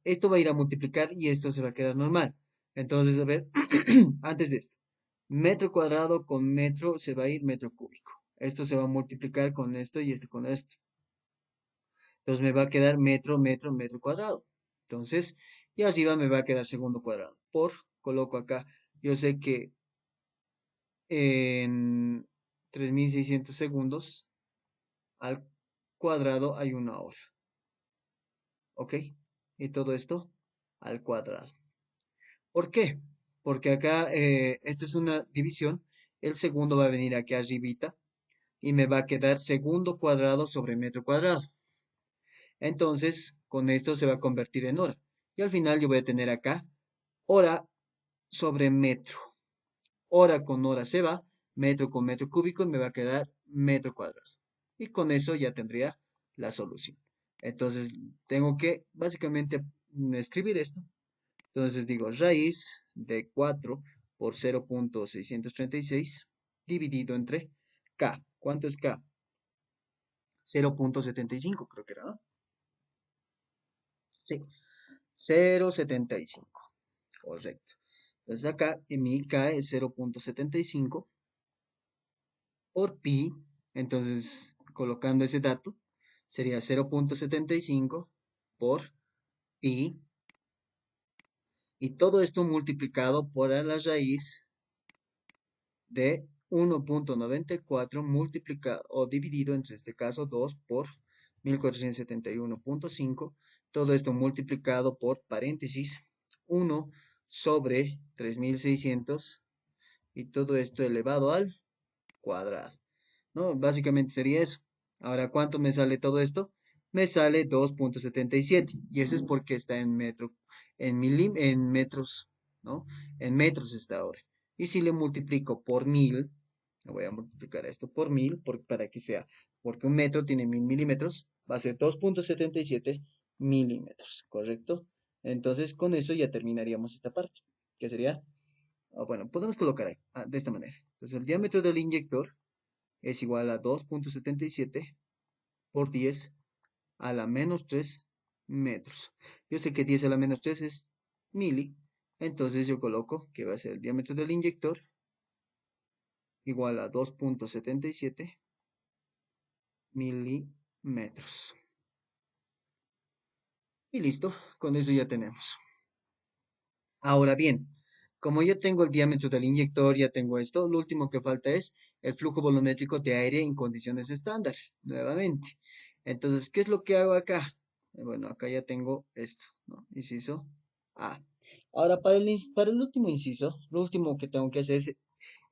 Esto va a ir a multiplicar y esto se va a quedar normal. Entonces, a ver, antes de esto, metro cuadrado con metro se va a ir metro cúbico. Esto se va a multiplicar con esto y esto con esto. Entonces me va a quedar metro, metro, metro cuadrado. Entonces, y así va, me va a quedar segundo cuadrado. Coloco acá, yo sé que en 3600 segundos al cuadrado hay una hora. ¿Ok? Y todo esto al cuadrado. ¿Por qué? Porque acá, esta es una división, el segundo va a venir aquí arribita y me va a quedar segundo cuadrado sobre metro cuadrado. Entonces, con esto se va a convertir en hora. Y al final yo voy a tener acá hora sobre metro. Hora con hora se va, metro con metro cúbico y me va a quedar metro cuadrado. Y con eso ya tendría la solución. Entonces, tengo que básicamente escribir esto. Entonces digo raíz de 4 por 0.636 dividido entre K. ¿Cuánto es K? 0.75 creo que era, ¿no? Sí, 0.75. Correcto. Entonces acá en mi K es 0.75 por pi. Entonces, colocando ese dato, sería 0.75 por pi. Y todo esto multiplicado por la raíz de 1.94 multiplicado o dividido entre este caso 2 por 1471.5. Todo esto multiplicado por paréntesis 1 sobre 3600 y todo esto elevado al cuadrado, ¿no? Básicamente sería eso. Ahora, ¿cuánto me sale todo esto? Me sale 2,77 y eso es porque está en metro, en metros, ¿no? En metros está ahora. Y si le multiplico por 1000, le voy a multiplicar esto por 1000 para que sea, porque un metro tiene 1000 milímetros, va a ser 2,77 milímetros, ¿correcto? Entonces, con eso ya terminaríamos esta parte, que sería, bueno, podemos colocar ahí, de esta manera. Entonces, el diámetro del inyector es igual a 2,77 por 10 a la menos 3 metros. Yo sé que 10 a la menos 3 es mili, entonces yo coloco que va a ser el diámetro del inyector igual a 2,77 milímetros. Y listo, con eso ya tenemos. Ahora bien, como yo tengo el diámetro del inyector, ya tengo esto, lo último que falta es el flujo volumétrico de aire en condiciones estándar, nuevamente. Entonces, ¿qué es lo que hago acá? Bueno, acá ya tengo esto, ¿no? Inciso A. Ahora, para el último inciso, lo último que tengo que hacer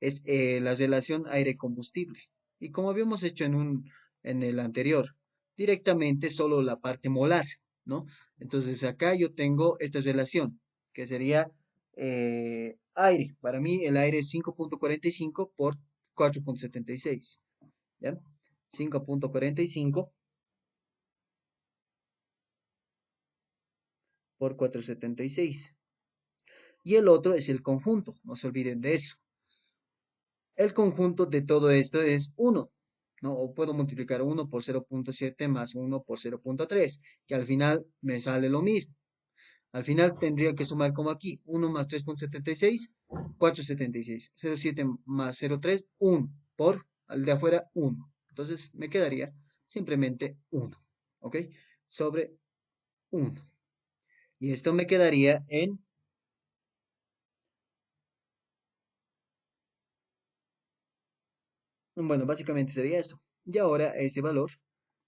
es la relación aire-combustible. Y como habíamos hecho en el anterior, directamente solo la parte molar, ¿no? Entonces acá yo tengo esta relación, que sería aire. Para mí el aire es 5,45 por 4,76, ¿ya? 5,45 por 4,76. Y el otro es el conjunto, no se olviden de eso. El conjunto de todo esto es 1, ¿no? O puedo multiplicar 1 por 0,7 más 1 por 0,3, que al final me sale lo mismo. Al final tendría que sumar como aquí, 1 más 3,76, 4,76. 0,7 más 0,3, 1. Por al de afuera, 1. Entonces me quedaría simplemente 1. ¿Ok? Sobre 1. Y esto me quedaría en, bueno, básicamente sería eso. Y ahora ese valor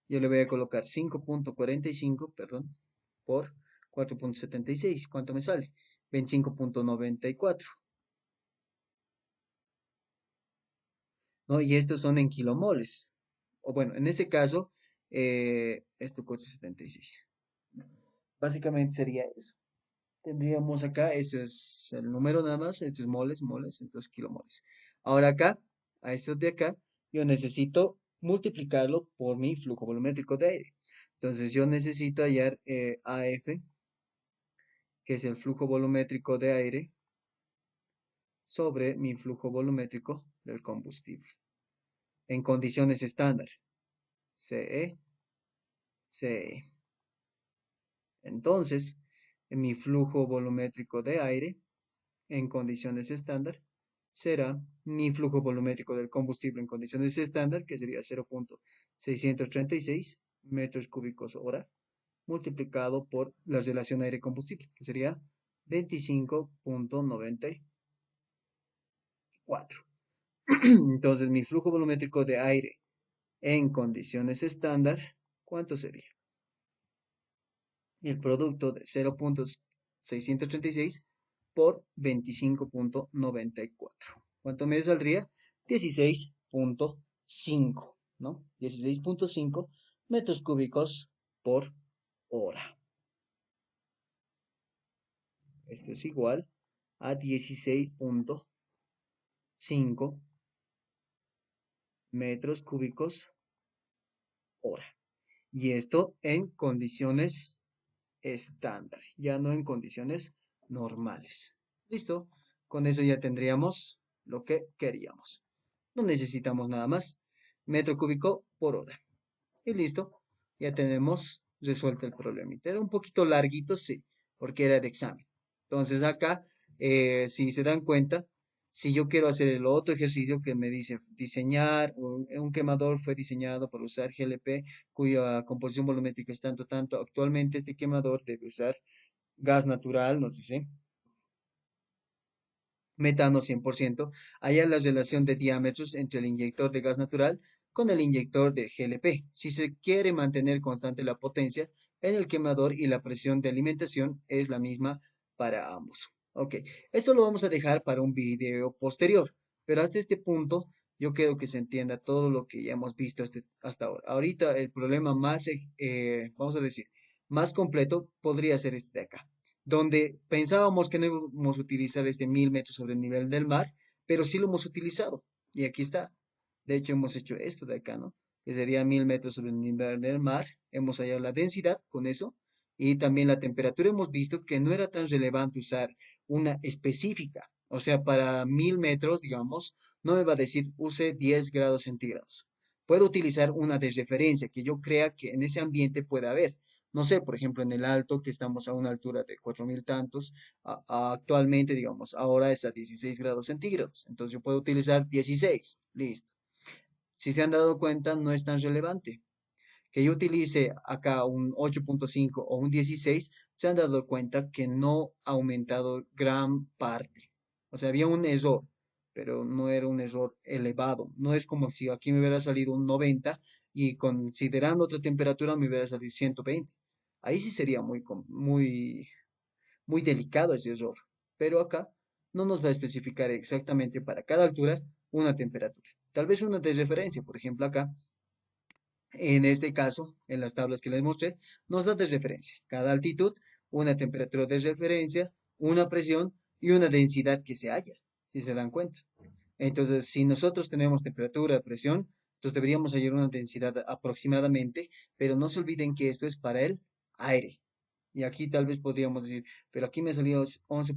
yo le voy a colocar 5,45, perdón, por 4,76. ¿Cuánto me sale? 25,94, ¿no? Y estos son en kilomoles. O bueno, en este caso, esto 4,76. Básicamente sería eso. Tendríamos acá, eso es el número nada más, esto es moles, moles, entonces kilomoles. Ahora acá, a estos de acá, yo necesito multiplicarlo por mi flujo volumétrico de aire. Entonces yo necesito hallar AF, que es el flujo volumétrico de aire, sobre mi flujo volumétrico del combustible. En condiciones estándar, CE, CE. Entonces, mi flujo volumétrico de aire en condiciones estándar será mi flujo volumétrico del combustible en condiciones estándar, que sería 0,636 metros cúbicos hora, multiplicado por la relación aire-combustible, que sería 25,94. Entonces, mi flujo volumétrico de aire en condiciones estándar, ¿cuánto sería? El producto de 0,636 por 25,94. ¿Cuánto me saldría? 16,5, ¿no? 16,5 metros cúbicos por hora. Esto es igual a 16,5 metros cúbicos hora. Y esto en condiciones estándar, ya no en condiciones normales. ¿Listo? Con eso ya tendríamos lo que queríamos. No necesitamos nada más. Metro cúbico por hora. Y listo. Ya tenemos resuelto el problemita. Era un poquito larguito, sí, porque era de examen. Entonces acá, si se dan cuenta, si yo quiero hacer el otro ejercicio que me dice diseñar, un quemador fue diseñado para usar GLP cuya composición volumétrica es tanto, tanto. Actualmente este quemador debe usar gas natural, no sé si, metano 100%. Haya la relación de diámetros entre el inyector de gas natural con el inyector de GLP. Si se quiere mantener constante la potencia en el quemador y la presión de alimentación es la misma para ambos. Ok, esto lo vamos a dejar para un video posterior. Pero hasta este punto, yo quiero que se entienda todo lo que ya hemos visto hasta ahora. Ahorita el problema más, vamos a decir, más completo podría ser este de acá, donde pensábamos que no íbamos a utilizar este 1000 metros sobre el nivel del mar, pero sí lo hemos utilizado. Y aquí está. De hecho, hemos hecho esto de acá, ¿no? Que sería 1000 metros sobre el nivel del mar. Hemos hallado la densidad con eso. Y también la temperatura hemos visto que no era tan relevante usar una específica. O sea, para 1000 metros, digamos, no me va a decir use 10 grados centígrados. Puedo utilizar una de referencia que yo crea que en ese ambiente pueda haber. No sé, por ejemplo, en el alto, que estamos a una altura de 4000 tantos, actualmente, digamos, ahora es a 16 grados centígrados. Entonces yo puedo utilizar 16. Listo. Si se han dado cuenta, no es tan relevante. Que yo utilice acá un 8.5 o un 16, se han dado cuenta que no ha aumentado gran parte. O sea, había un error, pero no era un error elevado. No es como si aquí me hubiera salido un 90 y considerando otra temperatura me hubiera salido 120. Ahí sí sería muy delicado ese error. Pero acá no nos va a especificar exactamente para cada altura una temperatura. Tal vez una de referencia, por ejemplo, acá en este caso, en las tablas que les mostré, nos da de referencia cada altitud, una temperatura de referencia, una presión y una densidad que se halla, si se dan cuenta. Entonces, si nosotros tenemos temperatura, presión, entonces deberíamos hallar una densidad aproximadamente, pero no se olviden que esto es para el aire. Y aquí tal vez podríamos decir, pero aquí me ha salido 11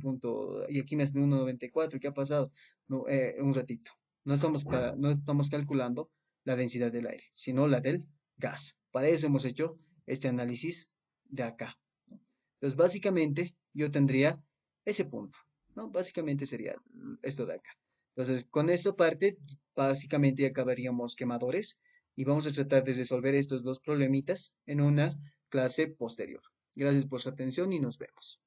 y aquí me ha salido 1,94, ¿qué ha pasado? No, un ratito. No estamos calculando la densidad del aire, sino la del gas. Para eso hemos hecho este análisis de acá, ¿no? Entonces, básicamente, yo tendría ese punto, ¿no? Básicamente sería esto de acá. Entonces, con esta parte, básicamente ya acabaríamos quemadores y vamos a tratar de resolver estos dos problemitas en una clase posterior. Gracias por su atención y nos vemos.